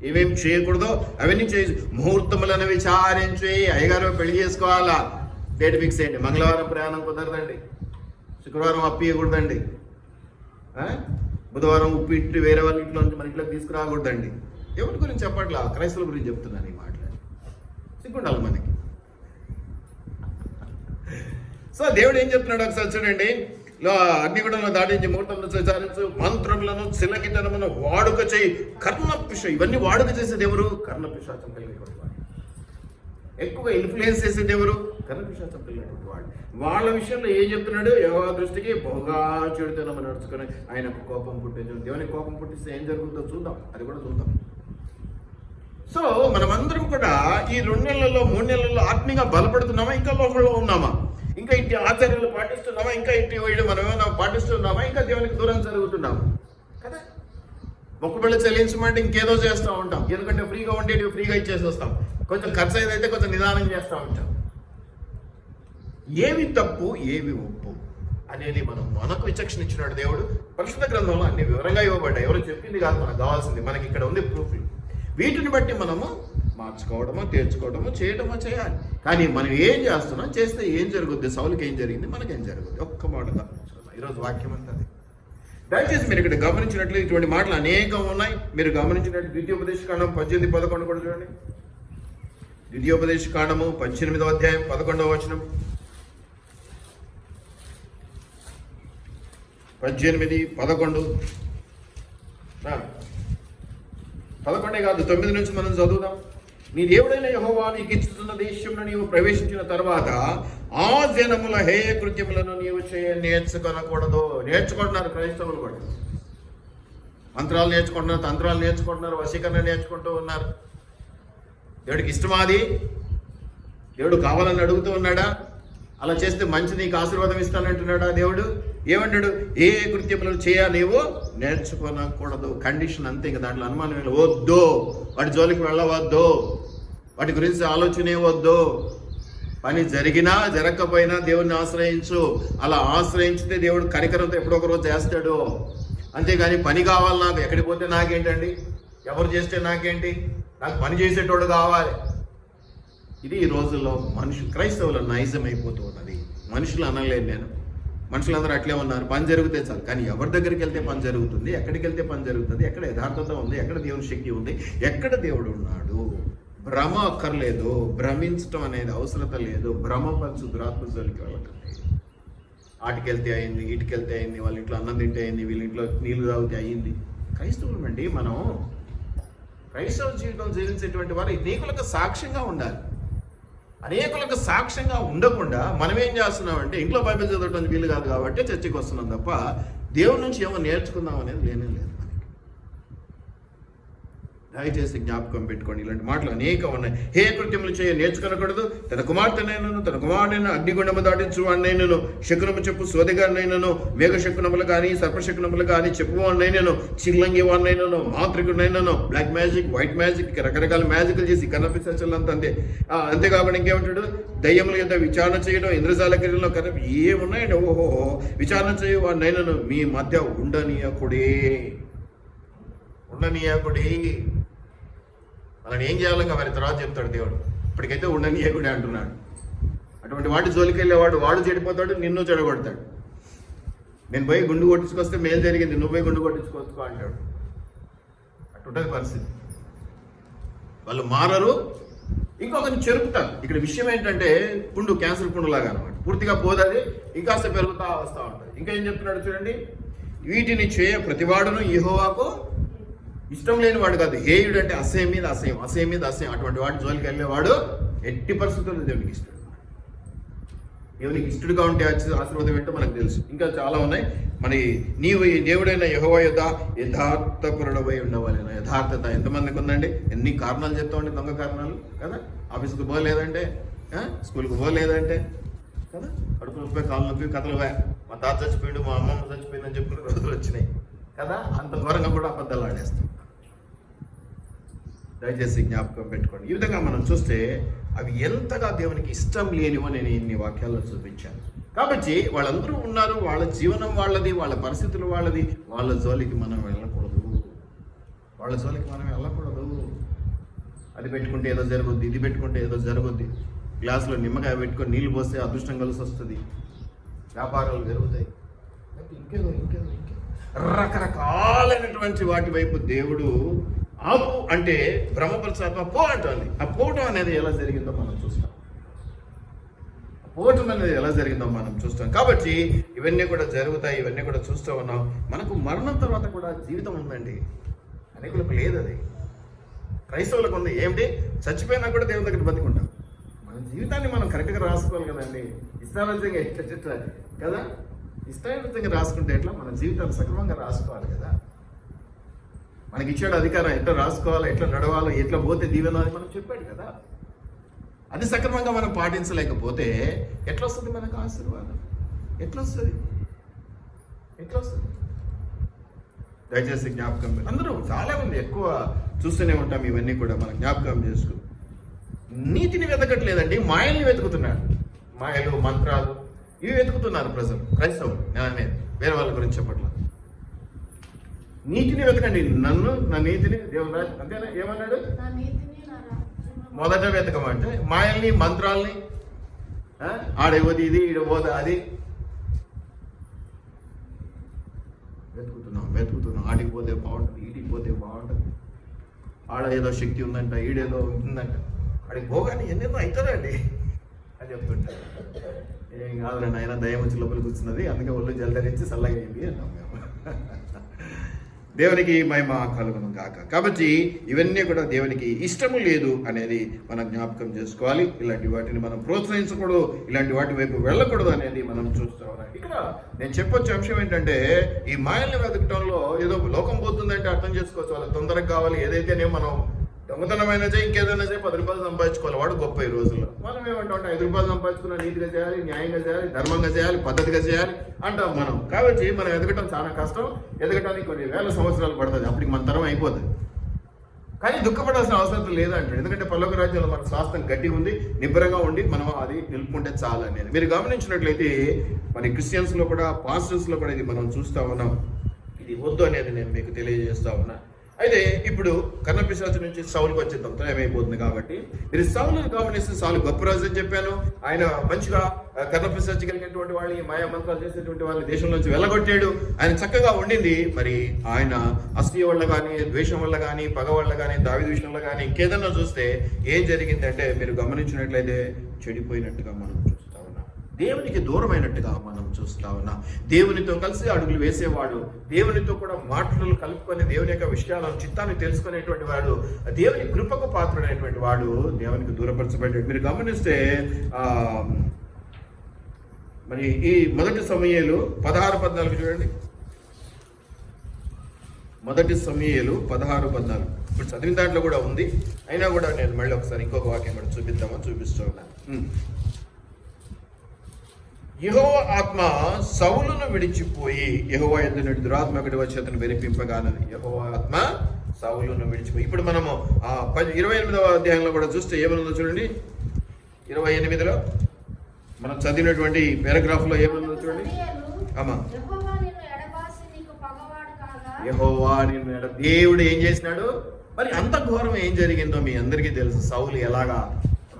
S1: ఏమేమి చేయకూడదో అవన్నీ చేసి ముహూర్తములను విచారించి, అయ్యగారు పెళ్లి చేసుకోవాలా, డేట్ ఫిక్స్ చేయండి, మంగళవారం ప్రయాణం కుదరదండి, శుక్రవారం అప్పియకూడదండి, బుధవారం ఉప్పు ఇట్టి వేరే వాళ్ళ ఇంట్లో నుంచి మన ఇంట్లోకి తీసుకురాకూడదండి. ఎవరి గురించి చెప్పట్లా, క్రైస్తవుల గురించి చెప్తున్నాను ఈ మాట్లాడి. సిగ్గుండాలి మనకి. సో దేవుడు ఏం చెప్తున్నాడు ఒకసారి చూడండి, అగ్నిగుండంలో దాటించి ముహూర్తంలో విచారించు మంత్రములను చిలకితనమును వాడుక చేయి కర్ణపిశ. ఇవన్నీ వాడుక చేసేది ఎవరు? కర్ణపిశాచం కలిగినటువంటి వాడు. ఎక్కువగా ఇన్ఫ్లుయెన్స్ చేసేది ఎవరు? కర్ణపిశాచం కలిగినటువంటి వాడు. వాళ్ళ విషయంలో ఏం చెప్తున్నాడు, యెహోవా దృష్టికి బహుగా చెడుతనము నడుచుకొని ఆయనకు కోపం పుట్టించు. దేవునికి కోపం పుట్టిస్తే ఏం జరుగుతుందో చూద్దాం, అది కూడా చూద్దాం. సో మనమందరం కూడా ఈ 2 నెలల్లో 3 నెలల్లో ఆత్మీయంగా బలపడుతున్నామా, ఇంకా లోకంలో ఉన్నామా, ఇంకా ఇట్టి ఆచార్యాలు పాటిస్తున్నామా, ఇంకా ఇట్టి వేయడం మనం ఏమైనా పాటిస్తున్నామా, ఇంకా దేవునికి దూరం జరుగుతున్నామా కదా. మొక్కుబళ్ళు చెల్లించమంటే ఇంకేదో చేస్తూ ఉంటాం, ఎందుకంటే ఫ్రీగా ఉండేటివి ఫ్రీగా ఇచ్చేసి వస్తాం. కొంచెం ఖర్చు అయితే కొంచెం నిదానం చేస్తూ ఉంటాం ఏవి తప్పు ఏవి ఒప్పు అనేది మనకు విచక్షణ ఇచ్చినాడు దేవుడు. పరిశుద్ధ గ్రంథంలో అన్ని వివరంగా ఇవ్వబడ్డాయి. ఎవరు చెప్పింది కాదు, మనకు కావాల్సింది. మనకి ఇక్కడ ఉంది ప్రూఫ్లు. వీటిని బట్టి మనము మార్చుకోవడమో తీర్చుకోవడమో చేయడమో చేయాలి. కానీ మనం ఏం చేస్తున్నాం, చేస్తే ఏం జరుగుద్ది, సౌలుకి ఏం జరిగింది, మనకేం జరుగుద్ది, ఒక్క మాట గమనించుకున్నాం. ఈరోజు వాక్యం అంతా అది. దయచేసి మీరు ఇక్కడ గమనించినట్లు ఇటువంటి మాటలు అనేకం ఉన్నాయి. మీరు గమనించినట్లు ద్వితీయోపదేశకాండం 18:11 కూడా చూడండి. ద్వితీయోపదేశకాండము 18వ అధ్యాయం 11వ వచనం. 18:11 11 కాదు 9 నుంచి మనం చదువుదాం. నీ దేవుడైన యెహోవా నీకు ఇచ్చుతున్న దేశంలో నీవు ప్రవేశించిన తర్వాత ఆ జనముల హేయ కృత్యములను నీవు నేర్చుకొనకూడదు. నేర్చుకుంటున్నారు క్రైస్తవులు కూడా. మంత్రాలు నేర్చుకుంటున్నారు, తంత్రాలు నేర్చుకుంటున్నారు, వశీకరణ నేర్చుకుంటూ ఉన్నారు. దేవుడికి ఇష్టమాది? దేవుడు కావాలని అడుగుతూ ఉన్నాడా? అలా చేస్తే మంచి నీకు ఆశీర్వాదం ఇస్తానంటున్నాడా దేవుడు? ఏమంటాడు? ఏ కృత్యములను నీవు నేర్చుకోనకూడదు. కండిషన్ అంతే. ఇంకా దాంట్లో అనుమానం వద్దు. వాటి జోలికి వెళ్ళవద్దు, వాటి గురించి ఆలోచనే వద్దు. పని జరిగినా జరగకపోయినా దేవుడిని ఆశ్రయించు. అలా ఆశ్రయించితే దేవుడు కనికరంతో ఎప్పుడో ఒక రోజు చేస్తాడు. అంతేగాని పని కావాలి నాకు, ఎక్కడికి పోతే నాకేంటండి, ఎవరు చేస్తే నాకేంటి, నాకు పని చేసేటోడు కావాలి. ఇది ఈ రోజుల్లో క్రైస్తవుల నైజం అయిపోతూ ఉన్నది. మనుషులు అనలేదు నేను, మనుషులందరూ అట్లే ఉన్నారు. పని జరిగితే చాలు. కానీ ఎవరి దగ్గరికి వెళ్తే పని జరుగుతుంది, ఎక్కడికి వెళ్తే పని జరుగుతుంది, ఎక్కడ యథార్థత ఉంది, ఎక్కడ దేవుని శక్తి ఉంది, ఎక్కడ దేవుడు ఉన్నాడు. భ్రమ అక్కర్లేదు, భ్రమించడం అనేది అవసరత లేదు. భ్రమపరచు దురాత్మ జోలికి వెళ్ళకండి. ఆటికెళ్తే అయింది, ఇటుకెళ్తే అయింది, వాళ్ళ ఇంట్లో అన్నం తింటే అయింది, వీళ్ళ ఇంట్లో నీళ్లు తాగితే అయ్యింది. క్రైస్తవులు అండి, మనం క్రైస్తవ జీవితం జీవించేటువంటి వారు అనేకులకు సాక్ష్యంగా ఉండాలి. అనేకులకు సాక్ష్యంగా ఉండకుండా మనం ఏం చేస్తున్నామంటే ఇంట్లో బైబిల్ చదవటం వీలు కాదు కాబట్టి చర్చికి వస్తున్నాం తప్ప దేవుడి నుంచి ఏమో నేర్చుకుందాం అనేది లేనే లేదు. దయచేసి జ్ఞాపకం పెట్టుకోండి, ఇలాంటి మాటలు అనేకం ఉన్నాయి. హే కృత్యములు నేర్చుకొనకూడదు. తన కుమార్తెనైనను తన కుమారుడైన అగ్నిగుండము దాటించు వాడినైనను, శకునము చెప్పు సోదగారినైనను, మేఘ శకునములు కానీ సర్పశకునములు కానీ చెప్పువాడినైనను, చిల్లంగి వాడినైనను, మాంత్రికుడినైనను, బ్లాక్ మ్యాజిక్, వైట్ మ్యాజిక్, రకరకాల మ్యాజిక్లు చేసి కనిపించలంతా అంతే. అంతేకాకుండా ఇంకేమంటాడు? దయ్యముల యొక్క విచారణ చేయడం, ఇంద్రజాల క్రియలో ఏమున్నాయండి? ఓహో, విచారణ చేయ వాడినైనను మీ మధ్య ఉండనీయకుడే. మనని ఏం చేయాలో వారి తర్వాత చెప్తాడు దేవుడు. ఇప్పటికైతే ఉండనీయకుడే అంటున్నాడు. అటువంటి వాటి జోలికి వెళ్ళేవాడు వాడు చెడిపోతాడు, నిన్ను చెడగొడతాడు. నేను పోయి గుండు కొట్టించుకొస్తే మేలు జరిగింది, నువ్వు పోయి గుండు కొట్టించుకోవచ్చు అంటాడు. అటుంటది పరిస్థితి. వాళ్ళు మారరు, ఇంకొకరిని చెరుపుతారు. ఇక్కడ విషయం ఏంటంటే పుండు క్యాన్సర్ పుండులాగా అనమాట. పూర్తిగా పోదది, ఇంకాస్త పెరుగుతా వస్తూ ఉంటుంది. ఇంకా ఏం చెప్తున్నాడు చూడండి. వీటిని చేయ ప్రతివాడును యెహోవాకు ఇష్టం లేని వాడు కాదు. హేయుడు అంటే అసహ్యం మీద అసహ్యం, అసహ్యం మీద అసహ్యం. అటువంటి వాటి జోలికి వెళ్ళేవాడు ఎట్టి పరిస్థితుల్లో దేవునికి ఇష్టడు. దేవునికి ఇష్టడుగా ఉంటే ఆశీర్వాదం ఏంటో మనకు తెలుసు. ఇంకా చాలా ఉన్నాయి. మరి నీవు ఈ దేవుడైన యెహోవా యొద్ద యథార్థపరుడవై ఉండవాలి. యథార్థత ఎంతమందికి ఉందండి? ఎన్ని కారణాలు చెప్తామండి, దొంగ కారణాలు కదా. ఆఫీస్కి పోలేదంటే, స్కూల్కి పోలేదంటే కదా, కడుపు నొప్పి, కాళ్ళు నొప్పి, కథలు మా తాత చచ్చిపోయాడు, మా అమ్మమ్మ చచ్చిపోయిందని చెప్పుకునే రోజులు వచ్చినాయి కదా. అంత ఘోరంగా కూడా అబద్ధాలు ఆడేస్తాం. దయచేసి జ్ఞాపకం పెట్టుకోండి. ఈ విధంగా మనం చూస్తే అవి ఎంతగా దేవునికి ఇష్టం లేనివో నేను ఇన్ని వాక్యాల్లో చూపించాను. కాబట్టి వాళ్ళందరూ ఉన్నారు, వాళ్ళ జీవనం వాళ్ళది, వాళ్ళ పరిస్థితులు వాళ్ళది. వాళ్ళ జోలికి మనం వెళ్ళకూడదు, వాళ్ళ జోలికి మనం వెళ్ళకూడదు. అది పెట్టుకుంటే ఏదో జరుగుద్ది, ఇది పెట్టుకుంటే ఏదో జరుగుద్ది. గ్లాసులో నిమ్మకాయ పెట్టుకొని నీళ్ళు పోస్తే అదృష్టం కలిసి వస్తుంది, వ్యాపారాలు జరుగుతాయి. ఇంకేదో రకరకాలైనటువంటి వాటి వైపు దేవుడు ఆపు అంటే బ్రహ్మపరచాత్మ పో అంటుంది. ఆ పోవటం అనేది ఎలా జరిగిందో మనం చూస్తాం. కాబట్టి ఇవన్నీ కూడా జరుగుతాయి, ఇవన్నీ కూడా చూస్తూ ఉన్నాం. మనకు మరణం తర్వాత కూడా జీవితం ఉందండి, అనేకులకు లేదు. అది క్రైస్తవులకు ఉంది. ఏమిటి? చచ్చిపోయినా కూడా దేవుని దగ్గర బతికుంటాం. మన జీవితాన్ని మనం కరెక్ట్గా రాసుకోవాలి కదండి. ఇష్టానుసారంగా ఎట్లా కదా, ఇష్టానుసారంగా రాసుకుంటే ఎట్లా? మన జీవితాన్ని సక్రమంగా రాసుకోవాలి కదా. మనకి ఇచ్చాడు అధికారం, ఎట్లా రాసుకోవాలో, ఎట్లా నడవాలో, ఎట్లా పోతే దీవెన అని మనం చెప్పాడు కదా. అది సక్రమంగా మనం పాటించలేకపోతే ఎట్లా వస్తుంది మనకు ఆశీర్వాదం? ఎట్లా వస్తుంది? దయచేసి జ్ఞాపకం. అందరూ చాలా మంది ఎక్కువ చూస్తూనే ఉంటాం ఇవన్నీ కూడా మనం జ్ఞాపకం చేసుకుని. నీతిని వెతకట్లేదండి, మాయల్ని వెతుకుతున్నాడు. మాయలు, మంత్రాలు ఇవి వెతుకుతున్నారు ప్రజలు, క్రైస్తవులు. నేను అనేది వేరే వాళ్ళ గురించి చెప్పట్లా. నీతిని వెతకండి, నన్ను, నా నీతిని, దేవుని రాజు, అంతేనా? ఏమన్నాడు?
S2: నా నీతిని నా రాజ్యమును
S1: మొదట వెతకమంటే మాయల్ని, మంత్రాల్ని, ఆడేవది ఇది, ఈడబోద అది వెతుకుతున్నాం. ఆడికి పోతే బాగుంటుంది, ఈడికి పోతే బాగుంటుంది, ఆడ ఏదో శక్తి ఉందంట, ఈడేదో ఉంటుందంట, ఆడికి పోగానే ఎన్నెన్నో అవుతుందండి అని చెప్తుంటారు. ఏం కాదులే నాయన, దయ్యం వచ్చి లోపలికి కూర్చున్నది, అందుకే ఒళ్ళు జలధరించి చల్లగా అయింది అన్నాం మేము. దేవునికి మహిమ కలుగును గాక. కాబట్టి ఇవన్నీ కూడా దేవునికి ఇష్టము లేదు అనేది మనం జ్ఞాపకం చేసుకోవాలి. ఇలాంటి వాటిని మనం ప్రోత్సహించకూడదు, ఇలాంటి వాటి వైపు వెళ్ళకూడదు అనేది మనం చూస్తూ ఉన్నాం. ఇక్కడ నేను చెప్పొచ్చే అంశం ఏంటంటే, ఈ మాయల్ని వెతకటంలో ఏదో లోకం పోతుందంటే అర్థం చేసుకోవచ్చు. వాళ్ళకి తొందరగా కావాలి, ఏదైతేనే మనం దొంగతనమైన చేయి, ఇంకేదైనా చేయి, 10 రూపాయలు సంపాదించుకోవాలి, వాడు గొప్ప ఈ రోజుల్లో. మనం ఏమంటాం, 5 రూపాయలు సంపాదించుకున్న నీతిగా చేయాలి, న్యాయంగా చేయాలి, ధర్మంగా చేయాలి, పద్ధతిగా చేయాలి అంటాం మనం. కాబట్టి మనం ఎదగటం చాలా కష్టం, ఎదగటానికి కొన్ని వేల సంవత్సరాలు పడుతుంది, అప్పటికి మన తరం అయిపోతుంది. కానీ దుఃఖపడాల్సిన అవసరం లేదంటాడు, ఎందుకంటే పరలోక రాజ్యంలో మన స్వాస్థ్యం గట్టిగా ఉంది, నిబ్బరంగా ఉండి మనం అది నిలుపుకుంటే చాలు అనేది. మీరు గమనించినట్లయితే మరి క్రిస్టియన్స్లో కూడా, పాస్టర్స్లో కూడా ఇది మనం చూస్తూ ఉన్నాం. ఇది వద్దు అనేది నేను మీకు తెలియజేస్తా ఉన్నా. అయితే ఇప్పుడు కన్నపిశాచు నుంచి సౌలుకి వచ్చేద్దాం, ఏమైపోతుంది. కాబట్టి మీరు సౌలుని గమనిస్తే, సౌలు గొప్ప రాజు అని చెప్పాను. ఆయన మంచిగా కన్నపిశాచు కలిగినటువంటి వాళ్ళని, మాయా మంత్రాలు చేసేటువంటి వాళ్ళని దేశం నుంచి వెళ్ళగొట్టాడు. ఆయన చక్కగా ఉండింది. మరి ఆయన అసూయ వల్ల కానీ, ద్వేషం వల్ల కానీ, పగ వల్ల కానీ, దావీదు విషయంలో కానీ ఇంకేదన్నా చూస్తే ఏం జరిగిందంటే, మీరు గమనించినట్లయితే చెడిపోయినట్టుగా మనం చూస్తా ఉన్నాం, దేవునికి దూరమైనట్టుగా మనం చూస్తా ఉన్నాం. దేవునితో కలిసి అడుగులు వేసేవాడు, దేవునితో కూడా మాటలు కలుపుకొని దేవుని యొక్క విషయాలను, చిత్తాన్ని తెలుసుకునేటువంటి వాడు, దేవుని కృపకు పాత్రుడైనటువంటి వాడు దేవునికి దూరపరచబడ్డాడు. మీరు గమనిస్తే మరి ఈ మొదటి సమూయేలు 16-14 చూడండి. మొదటి సమూయేలు 16-14 ఇప్పుడు చదివిన దాంట్లో కూడా ఉంది, అయినా కూడా నేను మళ్ళీ ఒకసారి ఇంకొక వాక్యం కూడా చూపిస్తూ ఉన్నాను. యెహోవా ఆత్మ సౌలును విడిచిపోయి, యెహోవా యుద్ధ దురాత్మ ఒకటి వచ్చి అతను వెరిపింపగానని. యెహోవా ఆత్మ సౌలును విడిచిపోయి. ఇప్పుడు మనము 28వ అధ్యాయంలో కూడా చూస్తే ఏమనుందో చూడండి. 28లో మనం చదివినటువంటి పారాగ్రాఫ్ లో ఏమనుందో చూడండి. అమ్మా, యెహోవా నిన్ను దేవుడు ఏం చేసినాడు? మరి అంత ఘోరం ఏం జరిగిందో మీ అందరికీ తెలుసు. సౌలు ఎలాగా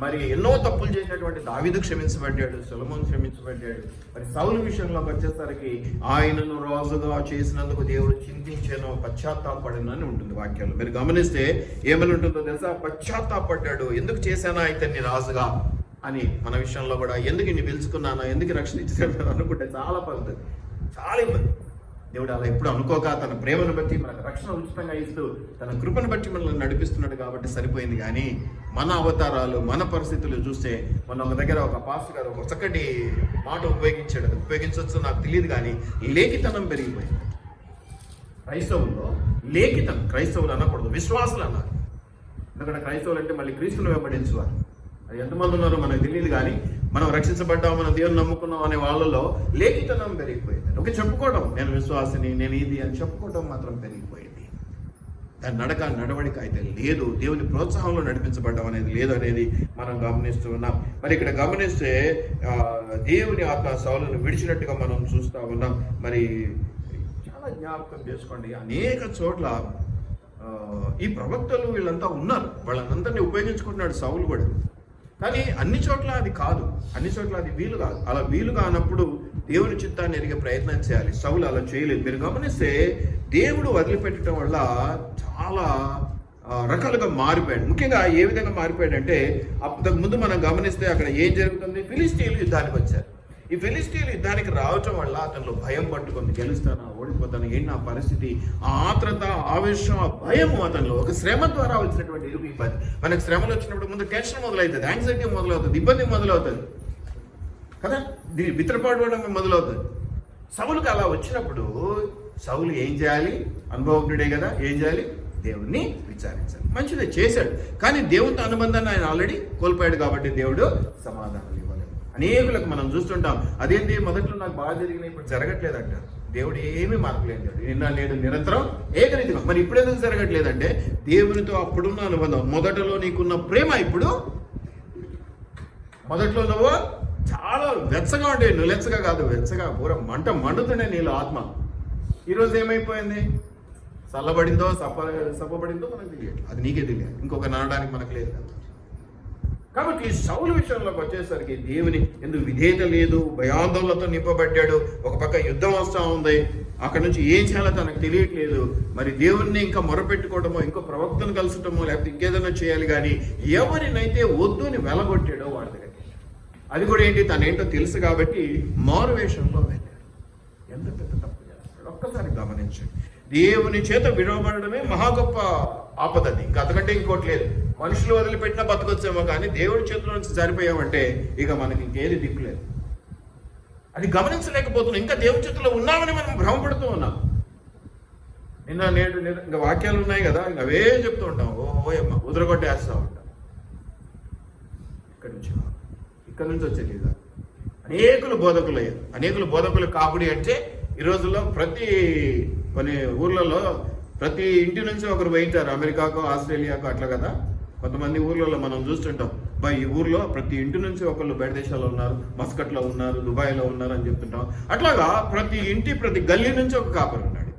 S1: మరి ఎన్నో తప్పులు చేసినటువంటి దావీదు క్షమించబడ్డాడు, సొలొమోను క్షమించబడ్డాడు. మరి సౌలు విషయంలోకి వచ్చేసరికి ఆయనను రాజుగా చేసినందుకు దేవుడు చింతించాను, పశ్చాత్తాపడను అని ఉంటుంది వాక్యాలు. మీరు గమనిస్తే ఏమని ఉంటుందో తెలుసా? పశ్చాత్తాపడ్డాడు, ఎందుకు చేశానా ఇతన్ని రాజుగా అని. మన విషయంలో కూడా ఎందుకు ఇన్ని పిలుచుకున్నానో, ఎందుకు రక్షణ ఇచ్చాను అనుకుంటే చాలా పడుతుంది, చాలా ఇబ్బంది. దేవుడు అలా ఎప్పుడు అనుకోక తన ప్రేమను బట్టి మనకు రక్షణ ఉచితంగా ఇస్తూ తన కృపను బట్టి మనల్ని నడిపిస్తున్నాడు కాబట్టి సరిపోయింది. కానీ మన అవతారాలు, మన పరిస్థితులు చూస్తే, మొన్న ఒక దగ్గర ఒక పాస్టర్ గారు ఒక చక్కటి మాట ఉపయోగించాడు. అది ఉపయోగించవచ్చు నాకు తెలియదు, కానీ లేఖితనం పెరిగిపోయింది క్రైస్తవుల్లో. లేఖితనం, క్రైస్తవులు అనకూడదు, విశ్వాసులు అన్నారు. ఎందుకంటే క్రైస్తవులు అంటే మళ్ళీ క్రీస్తును వెంబడించేవారు. అది ఎంతమంది ఉన్నారో మనకు తెలియదు, కానీ మనం రక్షించబడ్డాం, మనం దేవుని నమ్ముకున్నాం అనే వాళ్ళలో లేఖితనం పెరిగిపోయింది. ఒక చెప్పుకోవడం, నేను విశ్వాసిని, నేను ఇది అని చెప్పుకోవడం మాత్రం పెరిగిపోయింది. దాని నడవడిక అయితే లేదు, దేవుని ప్రోత్సాహంలో నడిపించబడ్డం అనేది లేదు అనేది మనం గమనిస్తూ ఉన్నాం. మరి ఇక్కడ గమనిస్తే దేవుని ఆత్మ సౌలును విడిచినట్టుగా మనం చూస్తూ ఉన్నాం. మరి చాలా జ్ఞాపకం చేసుకోండి, అనేక చోట్ల ఈ ప్రవక్తలు వీళ్ళంతా ఉన్నారు, వాళ్ళందరినీ ఉపయోగించుకుంటున్నాడు సౌలు కూడా. కానీ అన్ని చోట్ల అది కాదు, అన్ని చోట్ల అది వీలు కాదు. అలా వీలు కానప్పుడు దేవుని చిత్తాన్ని ఎరిగే ప్రయత్నం చేయాలి. సౌలు అలా చేయలేదు. మీరు గమనిస్తే దేవుడు వదిలిపెట్టడం వల్ల చాలా రకాలుగా మారిపోయాడు. ముఖ్యంగా ఏ విధంగా మారిపోయాడంటే, అంతకు ముందు మనం గమనిస్తే అక్కడ ఏం జరుగుతుంది? ఫిలిష్తీయులు యుద్ధానికి వచ్చారు. ఈ ఫిలిష్తీయులు యుద్ధానికి రావటం వల్ల అతనిలో భయం పట్టుకుంది, గెలుస్తానా, ఓడిపోతాను, ఏంటి నా పరిస్థితి, ఆ ఆత్రత, ఆవేశం, ఆ భయము అతనిలో. ఒక శ్రమ ద్వారా వచ్చినటువంటి ఇబ్బంది. మనకు శ్రమలు వచ్చినప్పుడు ముందు టెన్షన్ మొదలవుతుంది, యాంగ్జైటీ మొదలవుతుంది, ఇబ్బంది మొదలవుతుంది కదా, బిత్రపడడం మొదలవుతుంది. సౌలుకి అలా వచ్చినప్పుడు సౌలు ఏం చేయాలి? అనుభవజ్ఞుడే కదా, ఏం చేయాలి? దేవుణ్ణి విచారించాలి. మంచిదే చేశాడు, కానీ దేవునితో అనుబంధాన్ని ఆయన ఆల్రెడీ కోల్పోయాడు కాబట్టి దేవుడు సమాధానం ఇవ్వలేదు. అనేకులకు మనం చూస్తుంటాం, అదేంటి మొదట్లో నాకు బాగా జరిగినాయి, ఇప్పుడు జరగట్లేదు అంటారు. దేవుడు ఏమీ మార్పులేదు, దేవుడు నిన్న నేడు నిరంతరం ఏకరీతిగా. మరి ఇప్పుడు ఎందుకు జరగట్లేదంటే, దేవునితో అప్పుడున్న అనుబంధం, మొదటలో నీకున్న ప్రేమ ఇప్పుడు, మొదట్లో నువ్వు చాలా వెచ్చగా ఉండేవి, నులెచ్చగా కాదు, వెచ్చగా పూర మంట మండుతుండే నీళ్ళు ఆత్మ. ఈరోజు ఏమైపోయింది? చల్లబడిందో సప్పబడిందో మనకు తెలియదు, అది నీకే తెలియదు, ఇంకొక నడడానికి మనకు లేదు కదా. కాబట్టి సౌలు విషయంలోకి వచ్చేసరికి దేవుని ఎందుకు విధేయత లేదు, భయాందోళనతో నింపబడ్డాడు. ఒక పక్క యుద్ధం వస్తూ ఉంది, అక్కడ నుంచి ఏం చేయాలో తనకు తెలియట్లేదు. మరి దేవుణ్ణి ఇంకా మొరపెట్టుకోవడమో, ఇంకో ప్రవక్తను కలుసటమో, లేకపోతే ఇంకేదైనా చేయాలి. కానీ ఎవరినైతే వద్దు అని వెలగొట్టాడో వాడి దగ్గరికి, అది కూడా ఏంటి, తనేంటో తెలుసు కాబట్టి మారు వేషంలో వెళ్ళాడు. ఎంత పెద్ద తప్పు చేస్తాడు ఒక్కసారి గమనించండి. దేవుని చేత విడవబడమే మహా గొప్ప ఆపదది, ఇంకా అంతకంటే ఇంకోటి లేదు. మనుషులు వదిలిపెట్టినా బతకొచ్చేమో, కానీ దేవుడి చేతిలో నుంచి జారిపోయామంటే ఇక మనకి ఇంకేది దిక్కులేదు. అది గమనించలేకపోతున్నాం. ఇంకా దేవుడి చేతిలో ఉన్నామని మనం భ్రమపడుతూ ఉన్నాం. నిన్న నేడు ఇంకా వాక్యాలు ఉన్నాయి కదా, ఇంకా అవే చెప్తూ ఉంటాం. ఓయమ్మ ఉదరగొట్టేస్తూ ఉంటాం. ఇక్కడ నుంచి వచ్చేది కదా. అనేకులు బోధకులు కాపుడి అంటే ఈ రోజుల్లో కొన్ని ఊర్లలో ప్రతి ఇంటి నుంచి ఒకరు పోయింటారు, అమెరికాకో ఆస్ట్రేలియాకో అట్లా కదా. కొంతమంది ఊర్లలో మనం చూస్తుంటాం, ఈ ఊర్లో ప్రతి ఇంటి నుంచి ఒకళ్ళు బయట దేశాల్లో ఉన్నారు, మస్కట్లో ఉన్నారు, దుబాయ్లో ఉన్నారు అని చెప్తుంటాం. అట్లాగా ప్రతి గల్లీ నుంచి ఒక కాపరి ఉన్నాడు.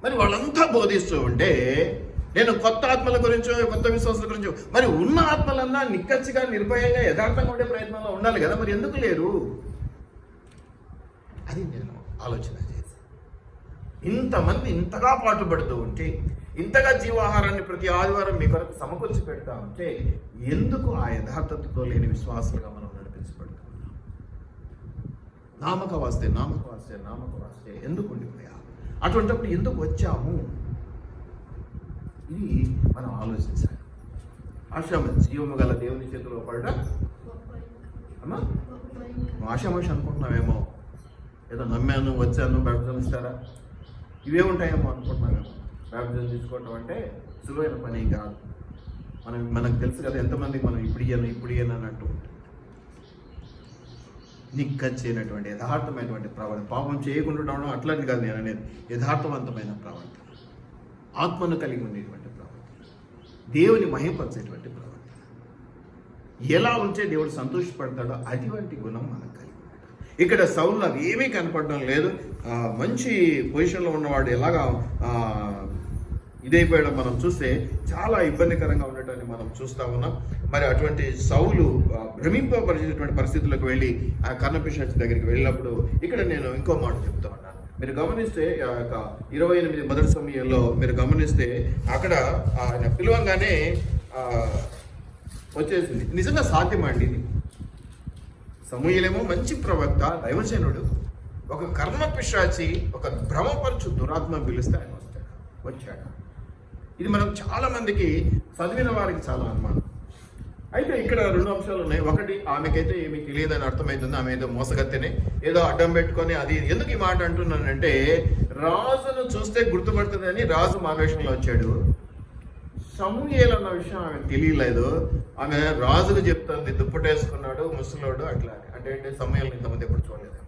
S1: మరి వాళ్ళంతా బోధిస్తూ ఉంటే నేను కొత్త ఆత్మల గురించో, కొత్త విశ్వాసాల గురించో, మరి ఉన్న ఆత్మలన్నా నిక్కచ్చిగా, నిర్భయంగా, యథార్థంగా ఉండే ప్రయత్నంలో ఉండాలి కదా. మరి ఎందుకు లేరు? అది నేను ఆలోచన చేశాను. ఇంతమంది ఇంతగా పాటుపడుతూ ఉంటే, ఇంతగా జీవాహారాన్ని ప్రతి ఆదివారం మీ కొరకు సమకూర్చి పెడతా ఉంటే, ఎందుకు ఆ యథార్థతతో లేని విశ్వాసాలుగా మనం నడిపించబడుతున్నాం? నామక వాస్తే ఎందుకు ఉండిపోయా? అటువంటిప్పుడు ఎందుకు వచ్చాము? ఇది మనం ఆలోచించాలి. జీవము గల దేవుని చేతిలో పడడం అమ్మా ఆశామాష అనుకుంటున్నామేమో, ఏదో నమ్మాను, వచ్చాను, బ్యాప్టిజం ఇస్తారా, ఇవే ఉంటాయేమో అనుకుంటున్నామేమో. బ్యాప్టిజం తీసుకోవటం అంటే సులువైన పని కాదు. మనకు తెలుసు కదా ఎంతమందికి మనం ఇప్పుడు ఇయ్యను అని అంటూ ఉంటాం. నిక్కచ్చైనటువంటి యథార్థమైనటువంటి ప్రవర్తన, పాపం చేయకుండా ఉండడం అట్లని కాదు నేను అనేది, యథార్థవంతమైన ప్రవర్తన, ఆత్మను కలిగి ఉండేటువంటి ప్రవర్తన, దేవుని మహిమపరిచేటువంటి ప్రవర్తన. ఎలా ఉంటే దేవుడు సంతోషపడతాడో అటువంటి గుణం మనకు కలిగి ఉంటాడు. ఇక్కడ సౌలు అవి ఏమీ కనపడడం లేదు. మంచి పొజిషన్లో ఉన్నవాడు ఎలాగా ఇదైపోయాడో మనం చూస్తే చాలా ఇబ్బందికరంగా ఉండటాన్ని మనం చూస్తూ ఉన్నాం. మరి అటువంటి సౌలు భ్రమింపబరిచేటువంటి పరిస్థితులకు వెళ్ళి ఆ కర్ణపిశాచి దగ్గరికి వెళ్ళినప్పుడు ఇక్కడ నేను ఇంకో మాట చెప్తా ఉన్నాను. మీరు గమనిస్తే 28 మొదటి సమయంలో మీరు గమనిస్తే అక్కడ ఆయన పిలవంగానే వచ్చేసింది. నిజంగా సాధ్యమండి ఇది? సమూయేలేమో మంచి ప్రవక్త, దైవజనుడు, ఒక కర్ణపిశాచి, ఒక భ్రమపరచు దురాత్మ పిలిస్తే ఆయన వచ్చాడు. ఇది మనం చాలా మందికి చదివిన వారికి చాలా అనుమానం. అయితే ఇక్కడ 2 అంశాలు ఉన్నాయి. ఒకటి, ఆమెకైతే ఏమీ తెలియదని అర్థమవుతుంది. ఆమె ఏదో మోసగత్తెనే ఏదో అడ్డం పెట్టుకొని, అది ఎందుకు ఈ మాట అంటున్నానంటే, రాజును చూస్తే గుర్తుపడుతుందని రాజు మావేషంలో వచ్చాడు. సమూయేలు అన్న విషయం ఆమె తెలియలేదు. ఆమె రాజుకు చెప్తుంది, దుప్పటేసుకున్నాడు, ముసలోడు, అట్లా. అంటే సమూయేలు ఇంతమంది ఎప్పుడు చూడలేదు.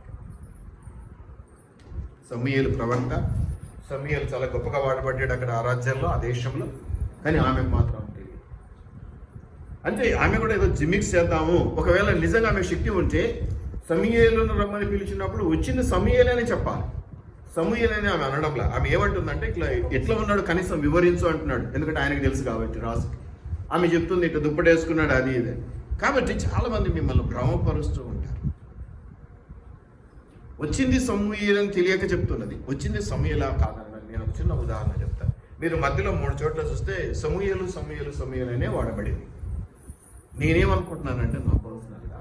S1: సమూయేలు ప్రవక్త, సమూయేలు చాలా గొప్పగా వాడబడ్డాడు అక్కడ ఆ రాజ్యంలో, ఆ దేశంలో. కానీ ఆమెకు మాత్రం తెలియదు. అంటే ఆమె కూడా ఏదో జిమిక్స్ చేద్దాము, ఒకవేళ నిజంగా ఆమె శక్తి ఉంటే సమూయేలును రమ్మని పిలిచినప్పుడు వచ్చింది సమూయేలే అని చెప్పాలి. సమూయేలు అని ఆమె అనడంలా. ఆమె ఏమంటుందంటే, ఇట్లా ఎట్లా ఉన్నాడు కనీసం వివరించు అంటున్నాడు. ఎందుకంటే ఆయనకు తెలుసు కాబట్టి రాజుకి. ఆమె చెప్తుంది ఇట్లా దుప్పటేసుకున్నాడు, అది ఇదే. కాబట్టి చాలా మంది మిమ్మల్ని భ్రమపరుస్తూ ఉంటారు. వచ్చింది సమూయేలు అని తెలియక చెప్తున్నది, వచ్చింది సమూయేలా కాదన్న. నేను ఒక చిన్న ఉదాహరణ చెప్తాను. మీరు మధ్యలో 3 చోట్ల చూస్తే సమూయేలు అనే వాడబడింది. నేనేమనుకుంటున్నానంటే, నా పర్సనల్గా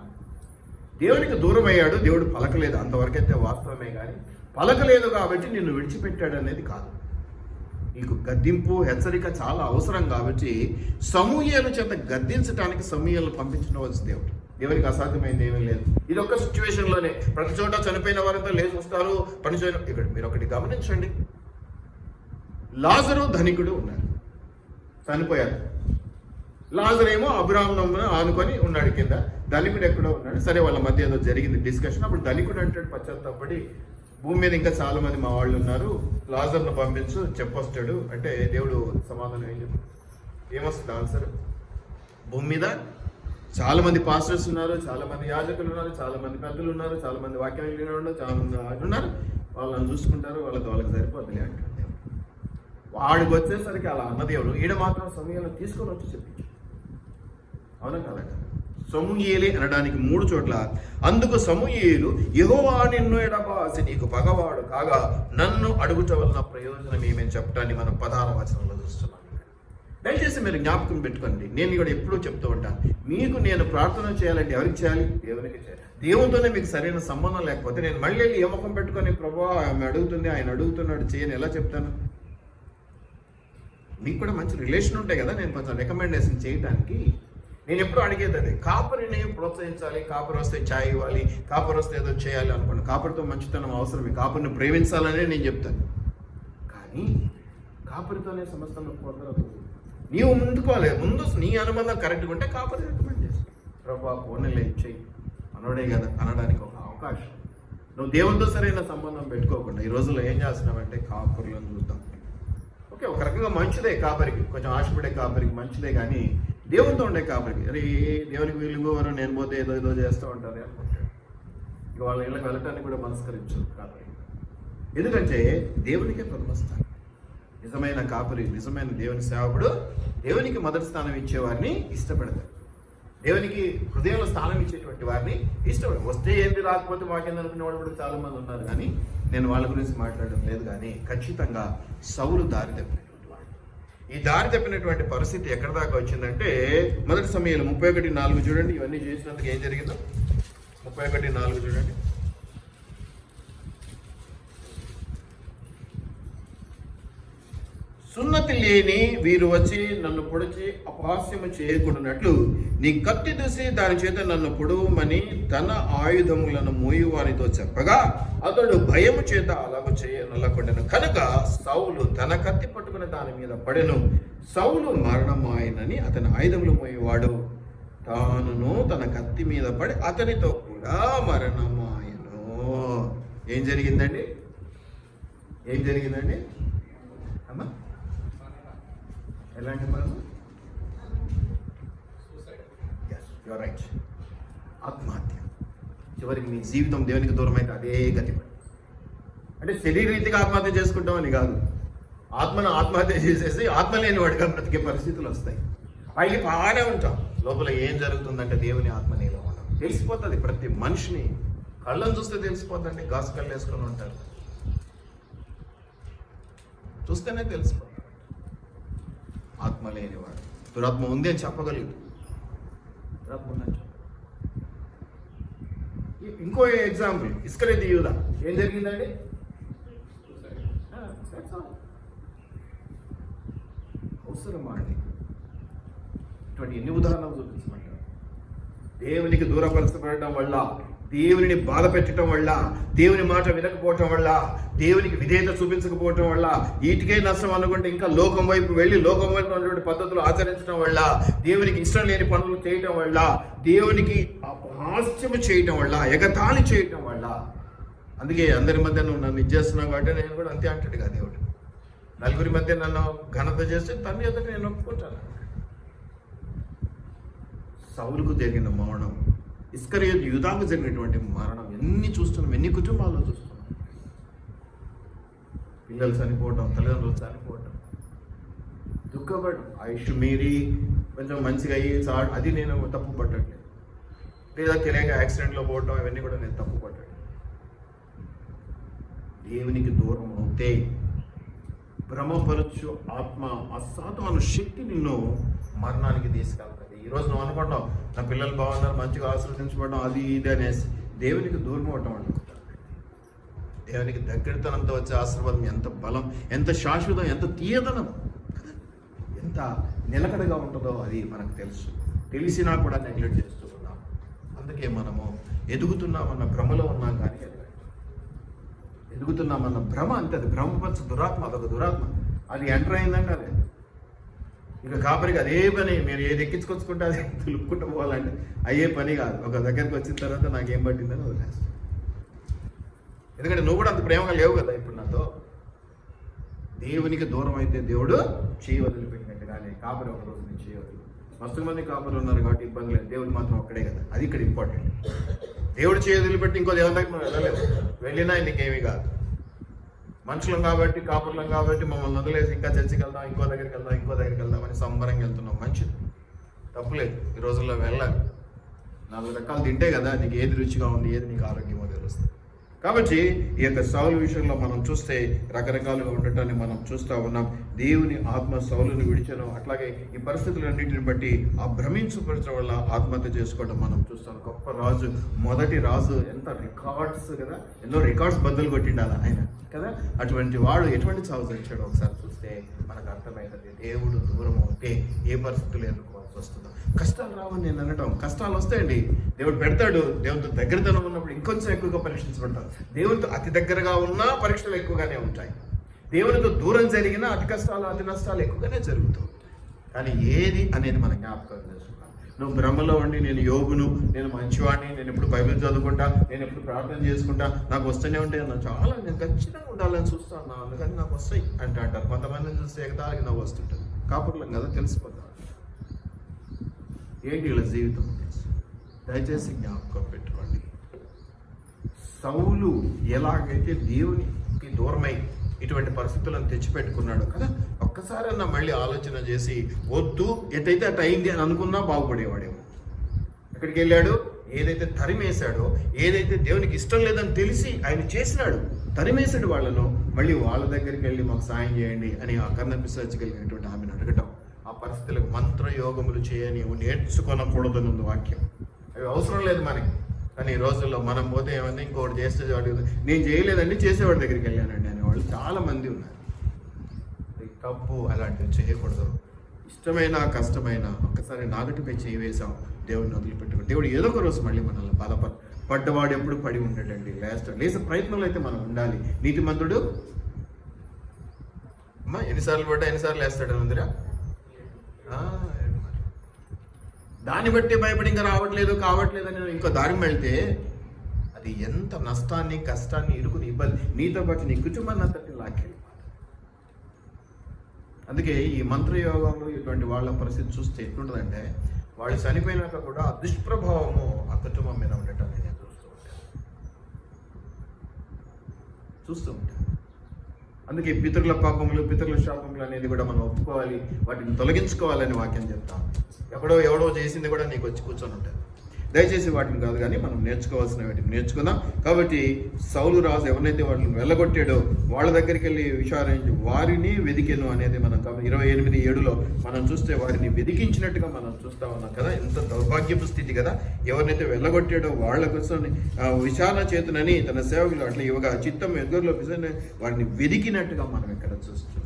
S1: దేవునికి దూరం అయ్యాడు, దేవుడు పలకలేదు, అంతవరకైతే వాస్తవమే. కానీ పలకలేదు కాబట్టి నిన్ను విడిచిపెట్టాడు అనేది కాదు. నీకు గద్దింపు, హెచ్చరిక చాలా అవసరం. కాబట్టి సమూయేలు చేత గద్దించడానికి సమూయేలు పంపించవచ్చు దేవుడు. దేవునికి అసాధ్యమైంది ఏమీ లేదు. ఇది ఒక్క సిచ్యువేషన్లోనే. ప్రతి చోట చనిపోయిన వారంతా లేచి వస్తారు, పని చేయడం. ఇక్కడ మీరు ఒకటి గమనించండి, లాజరు ధనికుడు ఉన్నారు, చనిపోయారు. లాజరు ఏమో అబ్రాహామును ఆనుకొని ఉన్నాడు కింద, ధనికుడు ఎక్కడో ఉన్నాడు. సరే, వాళ్ళ మధ్య ఏదో జరిగింది డిస్కషన్. అప్పుడు ధనికుడు అంటాడు పశ్చాత్తాపడి, భూమి మీద ఇంకా చాలా మంది మా వాళ్ళు ఉన్నారు, లాజర్ను పంపించు, చెప్పొస్తాడు అంటే దేవుడు సమాధానం ఏమొస్తుంది? ఆన్సర్, భూమి మీద చాలా మంది పాస్టర్స్ ఉన్నారు, చాలా మంది యాజకులు ఉన్నారు, చాలా మంది పెద్దలు ఉన్నారు, చాలా మంది వాక్యం ఉన్నారు, చాలా మంది ఉన్నారు. వాళ్ళని చూసుకుంటారు, వాళ్ళకి సరిపోతుంది అంటారు. వాడికి వచ్చేసరికి అలా అన్న దేవుడు ఈడ మాత్రం సమయంలో తీసుకొని వచ్చి చెప్పించాడు. అవునా కదా? సమూయేలే అనడానికి 3 చోట్ల అందుకు సమూయేలు, యెహోవా నిన్ను ఎడబాసి నీకు పగవాడు కాగా నన్ను అడుగుట వలన ప్రయోజనం ఏమని చెప్పడాన్ని మనం 16వ వచనంలో చూస్తున్నాం. దయచేసి మీరు జ్ఞాపకం పెట్టుకోండి. నేను ఇక్కడ ఎప్పుడూ చెప్తూ ఉంటాను, మీకు నేను ప్రార్థన చేయాలంటే ఎవరికి చేయాలి? దేవునికి చేయాలి. దేవునితోనే మీకు సరైన సంబంధం లేకపోతే నేను మళ్ళీ వెళ్ళి ఏ ముఖం పెట్టుకొని ప్రభువా ఆమె అడుగుతుంది, ఆయన అడుగుతున్నాడు చేయని ఎలా చెప్తాను? మీకు కూడా మంచి రిలేషన్ ఉంటాయి కదా, నేను కొంచెం రికమెండేషన్ చేయడానికి. నేను ఎప్పుడు అడిగేది అదే, కాపరిని ప్రోత్సహించాలి, కాపరి వస్తే ఛాయ్ ఇవ్వాలి, కాపరి వస్తే ఏదో చేయాలి అనుకోండి. కాపరితో మంచితనం అవసరమే, కాపరిని ప్రేమించాలనే నేను చెప్తాను. కానీ కాపరితోనే సమస్యను పొందరదు. నీవు ముందుకోవాలి, ముందు నీ అనుబంధం కరెక్ట్గా ఉంటే కాపరి రికమెండ్ చేస్తాను. ప్రభా ఫోన్లే ఇచ్చేయి అనోడే కదా అనడానికి ఒక అవకాశం. నువ్వు దేవునితో సరైన సంబంధం పెట్టుకోకుండా ఈ రోజుల్లో ఏం చేస్తున్నావంటే కాపరులను చూద్దాం. ఓకే, ఒక రకంగా మంచిదే కాపరికి, కొంచెం ఆశపడే కాపరికి మంచిదే, కానీ దేవునితో ఉండే కాపరికి అరే దేవునికి వీలుగోవరు నేను పోతే ఏదో చేస్తూ ఉంటారు అనుకుంటాడు. ఇక వాళ్ళ ఇళ్ళకి వెళ్ళటానికి కూడా మనస్కరించు కాపరి. ఎందుకంటే దేవునికే ప్రథమస్థానం. నిజమైన కాపరి, నిజమైన దేవుని సేవకుడు దేవునికి మొదటి స్థానం ఇచ్చేవారిని ఇష్టపడతారు. దేవునికి హృదయంలో స్థానం ఇచ్చేటువంటి వారిని ఇష్టపడతారు. వస్తే ఏంటి రాకపోతే మాకేంది అనుకునే వాళ్ళు కూడా చాలా మంది ఉన్నారు, కానీ నేను వాళ్ళ గురించి మాట్లాడడం లేదు. కానీ ఖచ్చితంగా సౌలు దారి తప్పినటువంటి వాడు. ఈ దారి తప్పినటువంటి పరిస్థితి ఎక్కడ దాకా వచ్చిందంటే మొదటి సమయంలో 31:4 చూడండి. ఇవన్నీ చేసినందుకు ఏం జరిగిందో 31:4 చూడండి. సున్నతి లేని వీరు వచ్చి నన్ను పొడిచి అపహాస్యము చేయకుండానట్లు నీ కత్తి దూసి దాని చేత నన్ను పొడవమని తన ఆయుధములను మోయువానితో చెప్పగా అతడు భయము చేత అలాగ చేయనల్లకుండాను. కనుక సౌలు తన కత్తి పట్టుకుని దాని మీద పడెను. సౌలు మరణమాయనని అతని ఆయుధములు మోయేవాడు తానును తన కత్తి మీద పడి అతనితో కూడా మరణమాయను. ఏం జరిగిందండి? అమ్మా ఎలాంటి మరణం? యువర్ రైట్, ఆత్మహత్య. చివరికి నీ జీవితం దేవునికి దూరం అయితే అదే గతి. అంటే శరీరీతిగా ఆత్మహత్య చేసుకుంటామని కాదు, ఆత్మను ఆత్మహత్య చేసేసి ఆత్మ లేని వాడిగా బ్రతికే పరిస్థితులు వస్తాయి. పైకి బాగానే ఉంటాం, లోపల ఏం జరుగుతుందంటే దేవుని ఆత్మ నీలో ఉండడం తెలిసిపోతుంది. ప్రతి మనిషిని కళ్ళను చూస్తే తెలిసిపోతుందండి. గాసు కళ్ళు వేసుకొని ఉంటారు, చూస్తేనే తెలిసిపోతుంది. ఆత్మ లేనివాడు దురాత్మ ఉంది అని చెప్పగలదు. దురాత్మ ఉందని ఇంకో ఎగ్జాంపుల్, ఇస్కరియోతు యూదా. ఏం జరిగిందండి? అవసరమా అండి? ఇటువంటి ఎన్ని ఉదాహరణలు చూపించమంటారు? దేవునికి దూరపరచబడటం వల్ల, దేవుని బాధ పెట్టడం వల్ల, దేవుని మాట వినకపోవటం వల్ల, దేవునికి విధేయత చూపించకపోవటం వల్ల, వీటికే నష్టం అనుకుంటే ఇంకా లోకం వైపు వెళ్ళి లోకం వైపు ఉన్నటువంటి పద్ధతులు ఆచరించడం వల్ల, దేవునికి ఇష్టం లేని పనులు చేయటం వల్ల, దేవునికి అపహాస్యము చేయటం వల్ల, ఎగతాళి చేయటం వల్ల. అందుకే అందరి మధ్య నువ్వు నన్ను ఇచ్చేస్తున్నావు కాబట్టి నేను కూడా అంతే అంటాడు కదా దేవుడు. నలుగురి మధ్య నన్ను ఘనత చేస్తే తన ఎదుట నేను ఒప్పుకుంటాను. సౌలుకు జరిగిన మరణం, ఇస్కరియోతు యూదాకు జరిగినటువంటి మరణం ఎన్ని చూస్తున్నాం, ఎన్ని కుటుంబాల్లో చూస్తున్నాం. పిల్లలు చనిపోవటం, తల్లిదండ్రులు చనిపోవటం, దుఃఖపడటం, ఆయుష్ మీరి కొంచెం మంచిగా అయ్యి అది నేను తప్పు పట్టట్లేదు. లేదా తెలియక యాక్సిడెంట్లో పోవటం, ఇవన్నీ కూడా నేను తప్పు పట్టట్లేదు. దేవునికి దూరం అవుతే భ్రమపరచు ఆత్మ, అసాతాను శక్తి నిన్ను మరణానికి తీసుకెళ్తుంది. ఈరోజు నువ్వు అనుకుంటావు నా పిల్లలు బాగున్నారు, మంచిగా ఆశీర్వదించబడడం, అది ఇది అనేసి దేవునికి దూరం అవటం అనుకుంటాను. దేవునికి దగ్గరతనంతో వచ్చే ఆశీర్వాదం ఎంత బలం, ఎంత శాశ్వతం, ఎంత తీయదనం కదా, ఎంత నిలకడగా ఉంటుందో అది మనకు తెలుసు. తెలిసినా కూడా నెగ్లెక్ట్ చేస్తూ ఉన్నాం. అందుకే మనము ఎదుగుతున్నామన్న భ్రమలో ఉన్నాం, కానీ ఎదుగుతున్నామన్న భ్రమ అంతే. అది భ్రమపరచ దురాత్మ, అదొక దురాత్మ. అది ఎంటర్ అయిందంటే అదే ఇక కాపరికి అదే పని. మీరు ఏది ఎక్కించుకొచ్చుకుంటే అది తులుపుకుంటూ పోవాలంటే అయ్యే పని కాదు. ఒక దగ్గరికి వచ్చిన తర్వాత నాకేం పట్టిందని వదిలేస్తాను. ఎందుకంటే నువ్వు కూడా అంత ప్రేమగా లేవు కదా ఇప్పుడు నాతో. దేవునికి దూరం అయితే దేవుడు చేయి వదిలిపెట్టినట్టుగానే కాపరి ఒక రోజు నేను చేయి వదిలి మస్తు మంది కాపులు ఉన్నారు కాబట్టి ఇబ్బంది లేదు, దేవుడు మాత్రం ఒక్కడే కదా, అది ఇక్కడ ఇంపార్టెంట్. దేవుడు చేతులు పెట్టి ఇంకో దేవుని దగ్గర మనం వెళ్ళలేము, వెళ్ళినా నీకేమీ కాదు. మనుషులం కాబట్టి, కాపుర్లం కాబట్టి మమ్మల్ని వదిలేసి ఇంకా చర్చికి వెళ్దాం, ఇంకో దగ్గరికి వెళ్దాం అని సంబరంగా వెళ్తున్నాం. మంచిది, తప్పులేదు. ఈ రోజుల్లో వెళ్ళాలి. 4 రకాలు తింటే కదా నీకు ఏది రుచిగా ఉంది, ఏది నీకు ఆరోగ్యమో తెలుస్తుంది. కాబట్టి ఈ యొక్క సౌలు విషయంలో మనం చూస్తే రకరకాలుగా ఉండటాన్ని మనం చూస్తూ ఉన్నాం. దేవుని ఆత్మ సౌలుని విడిచను. అట్లాగే ఈ పరిస్థితులన్నింటిని బట్టి ఆ భ్రమించపరచడం వల్ల ఆత్మహత్య చేసుకోవడం మనం చూస్తాం. గొప్ప రాజు, మొదటి రాజు, ఎంత రికార్డ్స్ కదా, ఎన్నో రికార్డ్స్ బద్దలు కొట్టిండాలి ఆయన కదా. అటువంటి వాడు ఎటువంటి చావు తెచ్చాడో ఒకసారి చూస్తే మనకు అర్థమవుతుంది. దేవుడు దూరం అవుతే ఏ పరిస్థితులు ఎదుర్కోవాల్సి వస్తుందో. కష్టాలు రావని నేను అనటం, కష్టాలు వస్తాయండి, దేవుడు పెడతాడు. దేవుడితో దగ్గరతనం ఉన్నప్పుడు ఇంకొంచెం ఎక్కువగా పరీక్షించబడతాం. దేవుడితో అతి దగ్గరగా ఉన్నా పరీక్షలు ఎక్కువగానే ఉంటాయి. దేవునితో దూరం జరిగినా అతి కష్టాలు, అతి నష్టాలు ఎక్కువగానే జరుగుతూ ఉంటాయి. కానీ ఏది అనేది మనం జ్ఞాపకం చేసుకుంటాం. నువ్వు భ్రమలో ఉండి నేను యోగును, నేను మంచివాడిని, నేను ఎప్పుడు బైబిల్ చదువుకుంటా, నేను ఎప్పుడు ప్రార్థన చేసుకుంటా, నాకు వస్తూనే ఉంటాయి, నేను ఖచ్చితంగా ఉండాలని చూస్తాను, అందుకని నాకు వస్తాయి అంటారు. కొంతమందిని చూస్తే ఎగతాళికి నవ్వు వస్తుంటుంది. కాపుర్లం కదా, తెలిసిపోతాం ఏంటి ఇలా జీవితం. దయచేసి జ్ఞాపకం పెట్టుకోండి. సౌలు ఎలాగైతే దేవునికి దూరమై ఇటువంటి పరిస్థితులను తెచ్చిపెట్టుకున్నాడు కదా, ఒక్కసారన్నా మళ్ళీ ఆలోచన చేసి వద్దు ఎటైతే అటు అయింది అని అనుకున్నా బాగుపడేవాడేమో. ఎక్కడికి వెళ్ళాడు? ఏదైతే తరిమేశాడో, ఏదైతే దేవునికి ఇష్టం లేదని తెలిసి ఆయన చేసినాడు, తరిమేశాడు వాళ్ళను. మళ్ళీ వాళ్ళ దగ్గరికి వెళ్ళి మాకు సాయం చేయండి అని ఆ కర్ణ పిశాచగలిగినటువంటి ఆమెను అడగటం. ఆ పరిస్థితులకు మంత్రయోగములు చేయని నేర్చుకోనకూడదని ఉంది వాక్యం. అవి అవసరం లేదు మనకి. కానీ ఈ రోజుల్లో మనం పోతే ఏమన్నా ఇంకోటి చేస్తే వాడు నేను చేయలేదండి, చేసేవాడి దగ్గరికి వెళ్ళానండి అనేవాళ్ళు చాలా మంది ఉన్నారు. తప్పు, అలాంటివి చేయకూడదు. ఇష్టమైన కష్టమైన ఒక్కసారి నాగటిపై చేయి వేసాం, దేవుడిని వదిలిపెట్టుకుని దేవుడు ఏదో ఒక రోజు మళ్ళీ మనల్ని పడ్డవాడు ఎప్పుడు పడి ఉండడండి. లేసే ప్రయత్నంలో అయితే మనం ఉండాలి. నీతిమంతుడు అమ్మా ఎన్నిసార్లు పడ్డా ఎన్నిసార్లు వేస్తాడు ముందురా. దాన్ని బట్టి భయపడి ఇంకా కావట్లేదు అని ఇంకో దారి వెళ్తే అది ఎంత నష్టాన్ని, కష్టాన్ని, ఇరుకుని, ఇబ్బంది నీతో పాటు నీ కుటుంబాన్ని అంతటిని లాక్కెళ్ళి. అందుకే ఈ మంత్రయోగంలో ఇటువంటి వాళ్ళ పరిస్థితి చూస్తే ఎట్లుంటుందంటే, వాళ్ళు చనిపోయినాక కూడా ఆ దుష్ప్రభావము ఆ కుటుంబం మీద ఉండటాన్ని నేను చూస్తూ ఉంటాను. అందుకే పితరుల పాపములు, పితరుల శాపములు అనేది కూడా మనం ఒప్పుకోవాలి, వాటిని తొలగించుకోవాలని వాక్యం చెప్తాం. ఎవడో చేసింది కూడా నీకు వచ్చి కూర్చొని ఉంటుంది. దయచేసి వాటిని కాదు కానీ మనం నేర్చుకోవాల్సిన వాటిని నేర్చుకుందాం. కాబట్టి సౌలు రాజు ఎవరినైతే వాళ్ళని వెళ్ళగొట్టాడో వాళ్ళ దగ్గరికి వెళ్ళి విచారించి వారిని వెదికెను అనేది మనం 28:7 మనం చూస్తే వారిని వెదికించినట్టుగా మనం చూస్తా ఉన్నాం కదా. ఎంత దౌర్భాగ్యపు స్థితి కదా. ఎవరినైతే వెళ్ళగొట్టాడో వాళ్ళ కోసం విచారణ చేతునని తన సేవకులు అట్లా ఇవ్వగా చిత్తం ఎదురులో వారిని వెదికినట్టుగా మనం ఇక్కడ చూస్తున్నాం.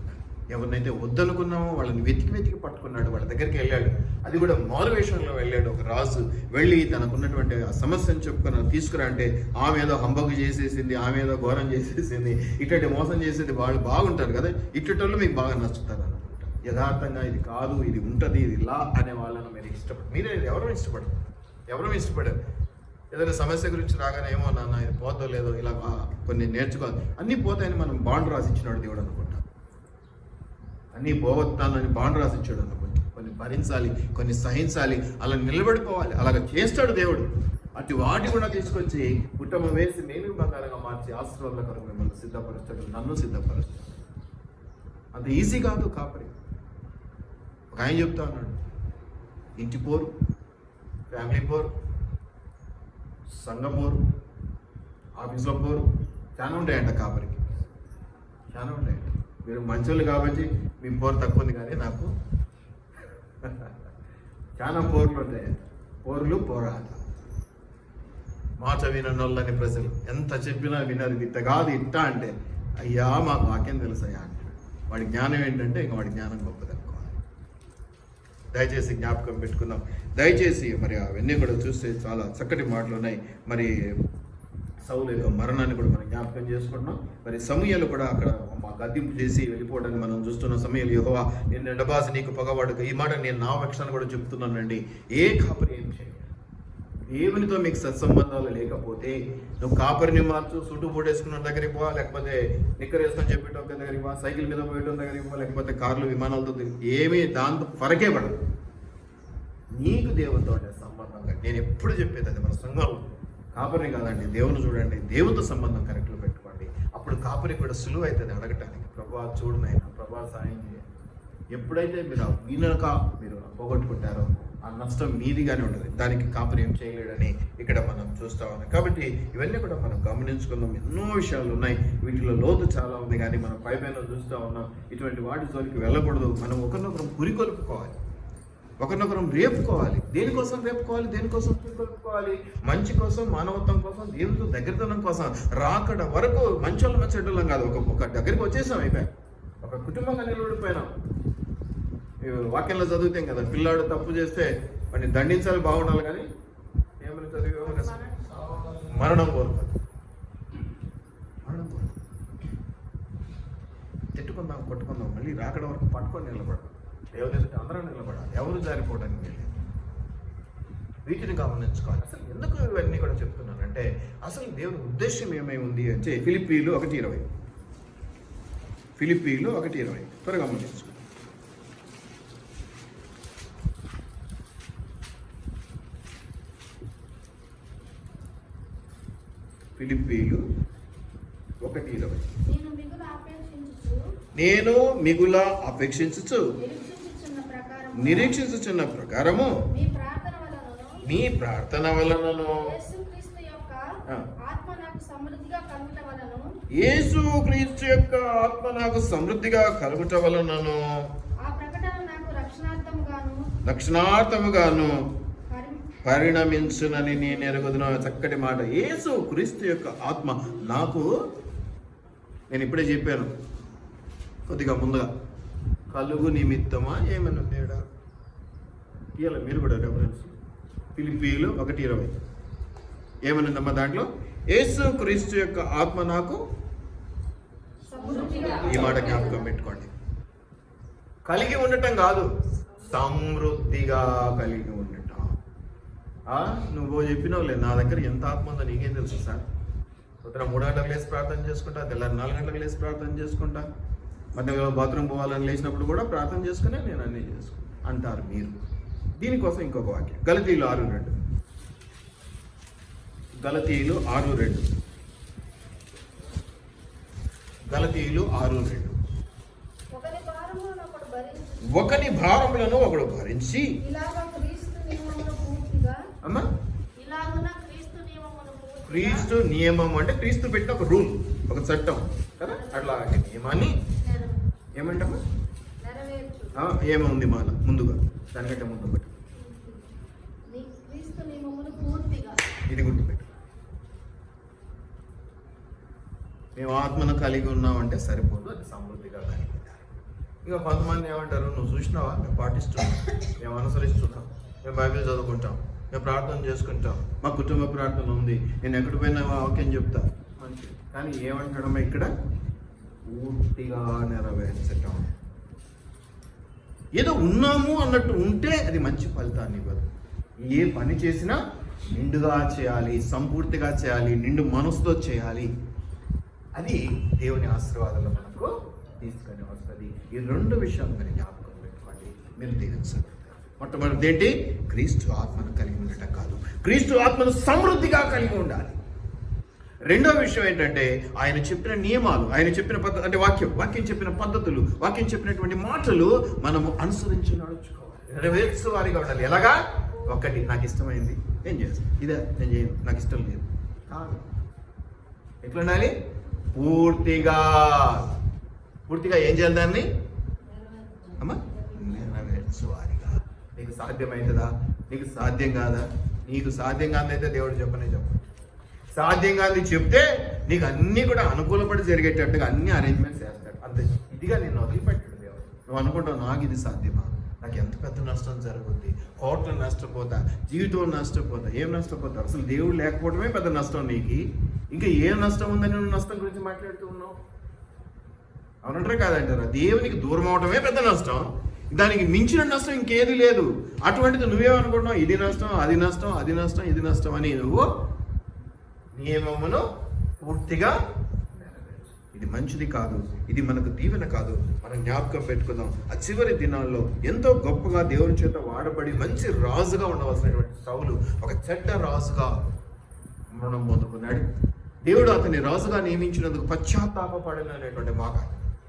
S1: ఎవరినైతే వద్దనుకున్నామో వాళ్ళని వెతికి పట్టుకున్నాడు, వాళ్ళ దగ్గరికి వెళ్ళాడు. అది కూడా మారువేషంలో వెళ్ళాడు. ఒక రాజు వెళ్ళి తనకున్నటువంటి ఆ సమస్యను చెప్పుకొని తీసుకురా అంటే ఆమె ఏదో హంబగు చేసేసింది, ఆమె ఏదో ఘోరం చేసేసింది, ఇట్లాంటి మోసం చేసేది వాళ్ళు బాగుంటారు కదా, ఇట్లాంటి మీకు బాగా నచ్చుతారు అనుకుంటా. యథార్థంగా ఇది కాదు, ఇది ఉంటుంది, ఇది ఇలా అనే వాళ్ళను మీరే ఎవరూ ఇష్టపడారు. ఏదైనా సమస్య గురించి రాగానే ఏమో నాన్న ఇది పోతో లేదో ఇలా కొన్ని నేర్చుకోవాలి, అన్నీ పోతాయని మనం బాండ్ రాసిచ్చినాడు దేవుడు అనుకుంటా. అన్నీ పోగొత్తానని బాండ్ రాసిచ్చాడు అనుకుంటా. కొన్ని భరించాలి, కొన్ని సహించాలి, అలా నిలబడిపోవాలి. అలాగ చేస్తాడు దేవుడు. అటు వాటి కూడా తీసుకొచ్చి కుటుంబం వేసి నేను బంగారంగా మార్చి ఆశీర్వాదాల కొరకు మిమ్మల్ని సిద్ధపరుస్తాడు, నన్ను సిద్ధపరుస్తాడు. అంత ఈజీ కాదు కాపరి. ఒక ఆయన చెప్తా ఉన్నాడు, ఇంటి పోరు, ఫ్యామిలీ పోరు, సంఘం పోరు, ఆఫీస్లో పోరు, చాలా ఉంటాయంట కాపరికి, చాలా ఉంటాయంట. మీరు మంచోళ్ళు కాబట్టి మీ పోరు తక్కువ ఉంది, కానీ నాకు చాలా పోర్లు ఉంటాయి. పోరాట మాట వినోళ్ళని ప్రజలు ఎంత చెప్పినా వినరు. ఇట్ట కాదు ఇట్ట అంటే అయ్యా మాకు వాక్యం తెలుసయ్యా అంటే వాడి జ్ఞానం ఏంటంటే ఇంకా వాడి జ్ఞానం గొప్పదనుకోవాలి. దయచేసి జ్ఞాపకం పెట్టుకుందాం. దయచేసి మరి అవన్నీ కూడా చూస్తే చాలా చక్కటి మాటలు ఉన్నాయి. మరి సౌలు యొక్క మరణాన్ని కూడా మనం జ్ఞాపకం చేసుకుంటున్నాం. మరి సమూయేలు కూడా అక్కడ మా గద్దింపు చేసి వెళ్ళిపోవడానికి మనం చూస్తున్న సమూయేలు యెహోవా నేను ఎడబాసి నీకు పగవాడు. ఈ మాట నేను నా పక్షాన్ని కూడా చెప్తున్నానండి. ఏ కాపరి ఏం చేయాలి? దేవునితో మీకు సత్సంబంధాలు లేకపోతే నువ్వు కాపరిని మార్చు, సుట్టు పూటేసుకున్న దగ్గరికి పో, లేకపోతే నిక్కర్ వేసుకొని చెప్పేటో దగ్గరికి పో, సైకిల్ మీద పోయటం దగ్గరికి పో, లేకపోతే కార్లు విమానాలతో ఏమీ దాంతో ఫరకే పడదు. నీకు దేవునితో ఉండే సంబంధంగా. నేను ఎప్పుడు చెప్పేది అది మన సంఘంలో కాపరి కాదండి, దేవుని చూడండి, దేవునితో సంబంధం కరెక్ట్లో పెట్టుకోండి. అప్పుడు కాపరి కూడా సులువు అవుతుంది అడగటానికి. ప్రభా చూడు నాయన, ప్రభా సాయం చేయండి. ఎప్పుడైతే మీరు వినక మీరు పోగొట్టుకుంటారో ఆ నష్టం మీదిగానే ఉంటుంది. దానికి కాపరి ఏం చేయలేడని ఇక్కడ మనం చూస్తా ఉన్నాం. కాబట్టి ఇవన్నీ కూడా మనం గమనించుకుందాం. ఎన్నో విషయాలు ఉన్నాయి, వీటిలో లోతు చాలా ఉంది. కానీ మనం పైపైన చూస్తూ ఉన్నాం. ఇటువంటి వాటి జోలికి వెళ్ళకూడదు. మనం ఒకరినొకరం పురికొల్పుకోవాలి, ఒకరినొకరం రేపుకోవాలి. దేనికోసం రేపుకోవాలి? దేనికోసం పురికొల్పుకోవాలి? మంచి కోసం, మానవత్వం కోసం, దేవుడితో దగ్గరతనం కోసం. రాకడ వరకు మంచోళ్ళం చెడ్డోళ్ళం కాదు, ఒక దగ్గరికి వచ్చేసాం, అయిపోయాం, ఒక కుటుంబంగా నిలబడిపోయినాం. వాక్యంలో చదువుతాం కదా, పిల్లాడు తప్పు చేస్తే వాడిని దండించాలి, బాగుండాలి. కానీ ఏమని చదివే మరణం కోరుకోదు. తిట్టుకుందాం, కొట్టుకుందాం, మళ్ళీ రాకడ వరకు పట్టుకొని నిలబడదాం. దేవుని ఎదుట అందరం నిలబడాలి, ఎవరు జారిపోవడానికి వెళ్ళి. వీటిని గమనించుకోవాలి. అసలు ఎందుకు ఇవన్నీ కూడా చెప్తున్నానంటే అసలు దేవుని ఉద్దేశం ఏమై ఉంది అంటే ఫిలిప్పీలు 1:20. ఫిలిప్పీలు 1:20 త్వరగా గమనించుకో. ఫిలిప్పీలు 1:20. నేను మిగుల అపేక్షించుచు నిరీక్షించుచున్న ప్రకారము మీ ప్రార్థన వలనను యేసుక్రీస్తు యొక్క ఆత్మ నాకు సమృద్ధిగా కలుగుట వలనను రక్షణార్థముగాను పరిణమించునని నేను ఎరుగుదును. చక్కటి మాట. యేసు క్రీస్తు యొక్క ఆత్మ నాకు, నేను ఇప్పుడే చెప్పాను కొద్దిగా ముందుగా, కలుగు నిమిత్తమా ఏమన్నా తేడా ఇవాళ మీరు కూడా రెఫరెన్స్ ఫిలిప్పీలు 1:20 ఏమనుందమ్మా దాంట్లో? యేసు క్రీస్తు యొక్క ఆత్మ నాకు, ఈ మాట జ్ఞాపకం పెట్టుకోండి. కలిగి ఉండటం కాదు, సమృద్ధిగా కలిగి ఉండటం. నువ్వు చెప్పినావులే, నా దగ్గర ఎంత ఆత్మ ఉందో నీకేం తెలుసు సార్. పొద్దున 3 గంటలకు లేచి ప్రార్థన చేసుకుంటా, తెల్లారి 4 గంటలకు లేచి ప్రార్థన చేసుకుంటా, మధ్యలో బాత్రూమ్ పోవాలని లేచినప్పుడు కూడా ప్రార్థన చేసుకునే నేను అన్నీ చేసుకుంటా అంటారు మీరు. దీనికోసం ఇంకొక వాక్యం గలతీయులు 6:2. గలతీయులు 6:2. గలతీయులు 6:2. ఒకని భారములను ఒకడు భరించి, అమ్మా క్రీస్తు నియమం అంటే క్రీస్తు పెట్టిన ఒక రూల్, ఒక చట్టం కదా, అట్లా నియమాన్ని ఏమంటామా ఏముంది మాల ముందుగా, దానికంటే ముందు ఒకటి ఇది గుర్తుపెట్టు. మేము ఆత్మను కలిగి ఉన్నామంటే సరిపోదు, అది సమృద్ధిగా కలిగి ఉండాలి. ఇక కొంతమంది ఏమంటారు, నువ్వు చూసినావా, మేము పాటిస్తున్నాం, మేము అనుసరిస్తున్నాం, మేము బైబిల్ చదువుకుంటాం, మేము ప్రార్థన చేసుకుంటాం, మా కుటుంబ ప్రార్థన ఉంది, నేను ఎక్కడికి పోయినా వాక్యం చెప్తా, మంచిది. కానీ ఏమంటాడమ్మా ఇక్కడ? పూర్తిగా నెరవేర్చటం. ఏదో ఉన్నాము అన్నట్టు ఉంటే అది మంచి ఫలితాన్ని ఇవ్వదు. ఏ పని చేసినా నిండుగా చేయాలి, సంపూర్తిగా చేయాలి, నిండు మనసుతో చేయాలి. అది దేవుని ఆశీర్వాదాలు మనకు తీసుకొని వస్తుంది. ఈ 2 విషయాలు మీరు జ్ఞాపకం పెట్టుకోండి, మీరు దీవించండి. మొట్టమొదటి ఏంటి? క్రీస్తు ఆత్మను కలిగి ఉండటం కాదు, క్రీస్తు ఆత్మను సమృద్ధిగా కలిగి ఉండాలి. రెండో విషయం ఏంటంటే ఆయన చెప్పిన నియమాలు, ఆయన చెప్పిన పద్ధతి, అంటే వాక్యం చెప్పిన పద్ధతులు, వాక్యం చెప్పినటువంటి మాటలు మనము అనుసరించి నడుచుకోవాలి, నెరవేర్చు వారిగా ఉండాలి. ఎలాగా? ఒకటి, నాకు ఇష్టమైంది ఏం చేస్తాను, ఇదే నేను చేయను, నాకు ఇష్టం లేదు కాదు. ఎట్లా ఉండాలి? పూర్తిగా ఏం చేయాలి దాన్ని? అమ్మా నెరవేర్చు వారిగా. నీకు సాధ్యమవుతుందా? నీకు సాధ్యం కాదా? నీకు సాధ్యం కాదైతే దేవుడు చెప్పనే చెప్పు. సాధ్యం కాదు చెప్తే నీకు అన్నీ కూడా అనుకూలపడి జరిగేటట్టుగా అన్ని అరేంజ్మెంట్స్ చేస్తాడు. అంతే. ఇదిగా నిన్ను వదిలిపెట్టాడు దేవుడు. నువ్వు అనుకుంటావు నాకు ఇది సాధ్యమా, నాకు ఎంత పెద్ద నష్టం జరుగుద్ది, కోట్లు నష్టపోతా, జీవితం నష్టపోతా. ఏం నష్టపోతావు? అసలు దేవుడు లేకపోవడమే పెద్ద నష్టం నీకు. ఇంకా ఏ నష్టం ఉందని నువ్వు నష్టం గురించి మాట్లాడుతూ ఉన్నావు? అవునంటారా కాదంటారా? దేవునికి దూరం అవడమే పెద్ద నష్టం, దానికి మించిన నష్టం ఇంకేది లేదు. అటువంటిది నువ్వేమనుకుంటున్నావు? ఇది నష్టం, అది నష్టం, అది నష్టం, ఇది నష్టం అని నువ్వు నియమమును పూర్తిగా నెరవేర్చు. ఇది మంచిది కాదు, ఇది మనకు దీవెన కాదు. మనం జ్ఞాపకం పెట్టుకుందాం, ఆ చివరి దినాల్లో ఎంతో గొప్పగా దేవుని చేత వాడబడి మంచి రాజుగా ఉండవలసినటువంటి సౌలు ఒక చెడ్డ రాజుగా మరణం పొందుకున్నాడు. దేవుడు అతన్ని రాజుగా నియమించినందుకు పశ్చాత్తాపపడినటువంటి మాట,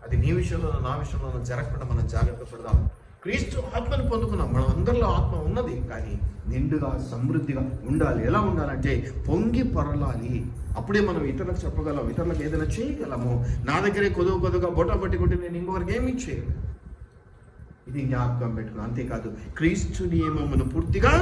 S1: అది నీ విషయంలో నా విషయంలో జరగకుండా మనం జాగ్రత్త పడదాం. క్రీస్తు ఆత్మను పొందుకున్నాం, మనం అందరిలో ఆత్మ ఉన్నది, కానీ నిండుగా సమృద్ధిగా ఉండాలి. ఎలా ఉండాలంటే పొంగి పొరలాలి. అప్పుడే మనం ఇతరులకు చెప్పగలం, ఇతరులకు ఏదైనా చేయగలము. నా దగ్గరే కొద్దుగా బొట్ట పట్టుకుంటే నేను ఇంకొకరికి ఏమీ చేయను. ఇది జ్ఞాపకం పెట్టుకున్నాం. అంతేకాదు క్రీస్తు నియమమును పూర్తిగా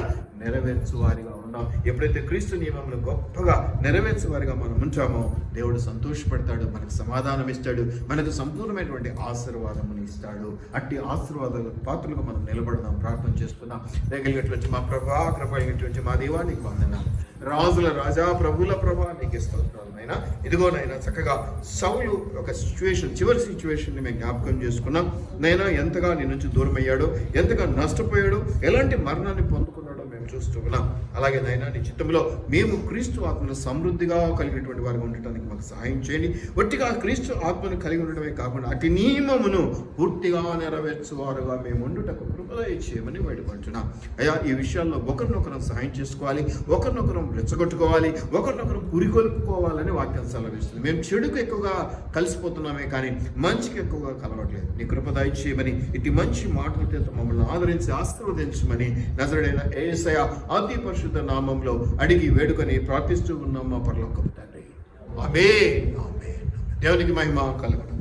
S1: నెరవేర్చువారిగా ఉన్నాం. ఎప్పుడైతే క్రీస్తు నియమమును గొప్పగా నెరవేర్చువారిగా మనం ఉంటామో దేవుడు సంతోషపడతాడు, మనకు సమాధానం ఇస్తాడు, మనకు సంపూర్ణమైనటువంటి ఆశీర్వాదమును ఇస్తాడు. అట్టి ఆశీర్వాదాల పాత్రలుగా మనం నిలబడదాం. ప్రార్థన చేసుకుందాం. దయగలిగినటువంటి మా ప్రభా, కృపైనటువంటి మా దేవా, నీకు వందనాలు. రాజుల రాజా, ప్రభుల ప్రభా, నీకు స్తోత్రాలు నైనా. ఇదిగోనైనా చక్కగా సౌలు ఒక సిచ్యువేషన్, చివరి సిచ్యువేషన్ని మేము జ్ఞాపకం చేసుకున్నాం. నైనా ఎంతగా నీ నుంచి దూరం అయ్యాడో, ఎంతగా నష్టపోయాడో, ఎలాంటి మరణాన్ని పొందుకున్నాడో మేము చూస్తూ ఉన్నాం. అలాగే నైనా నీ చిత్తంలో మేము క్రీస్తు ఆత్మను సమృద్ధిగా కలిగినటువంటి వారిగా ఉండటానికి మాకు సహాయం చేయండి. ఒట్టిగా క్రీస్తు ఆత్మను కలిగి ఉండటమే కాకుండా అటు నియమమును పూర్తిగా నెరవేర్చువారుగా మేము ఉండుటకు కృప చేయమని వేడుకుంటున్నాం. అయ్యా, ఈ విషయాల్లో ఒకరినొకరం సహాయం చేసుకోవాలి, ఒకరినొకరం రెచ్చగొట్టుకోవాలి, ఒకరినొకరం పురికొల్పుకోవాలని వాక్యం సెలవిస్తుంది. మేము చెడుకు ఎక్కువగా కలిసిపోతున్నామే కానీ మంచికి ఎక్కువగా కలవట్లేదు. నీ కృప దయచేయమని, ఇటు మంచి మాటలతో మమ్మల్ని ఆదరించి ఆశీర్వదించమని నజరుడైన యేసయ్య అతి పరిశుద్ధ నామంలో అడిగి వేడుకొని ప్రార్థిస్తూ ఉన్నాం మా పరలోకపు తండ్రి. ఆమేన్. ఆమేన్. దేవునికి మహిమ కలుగును.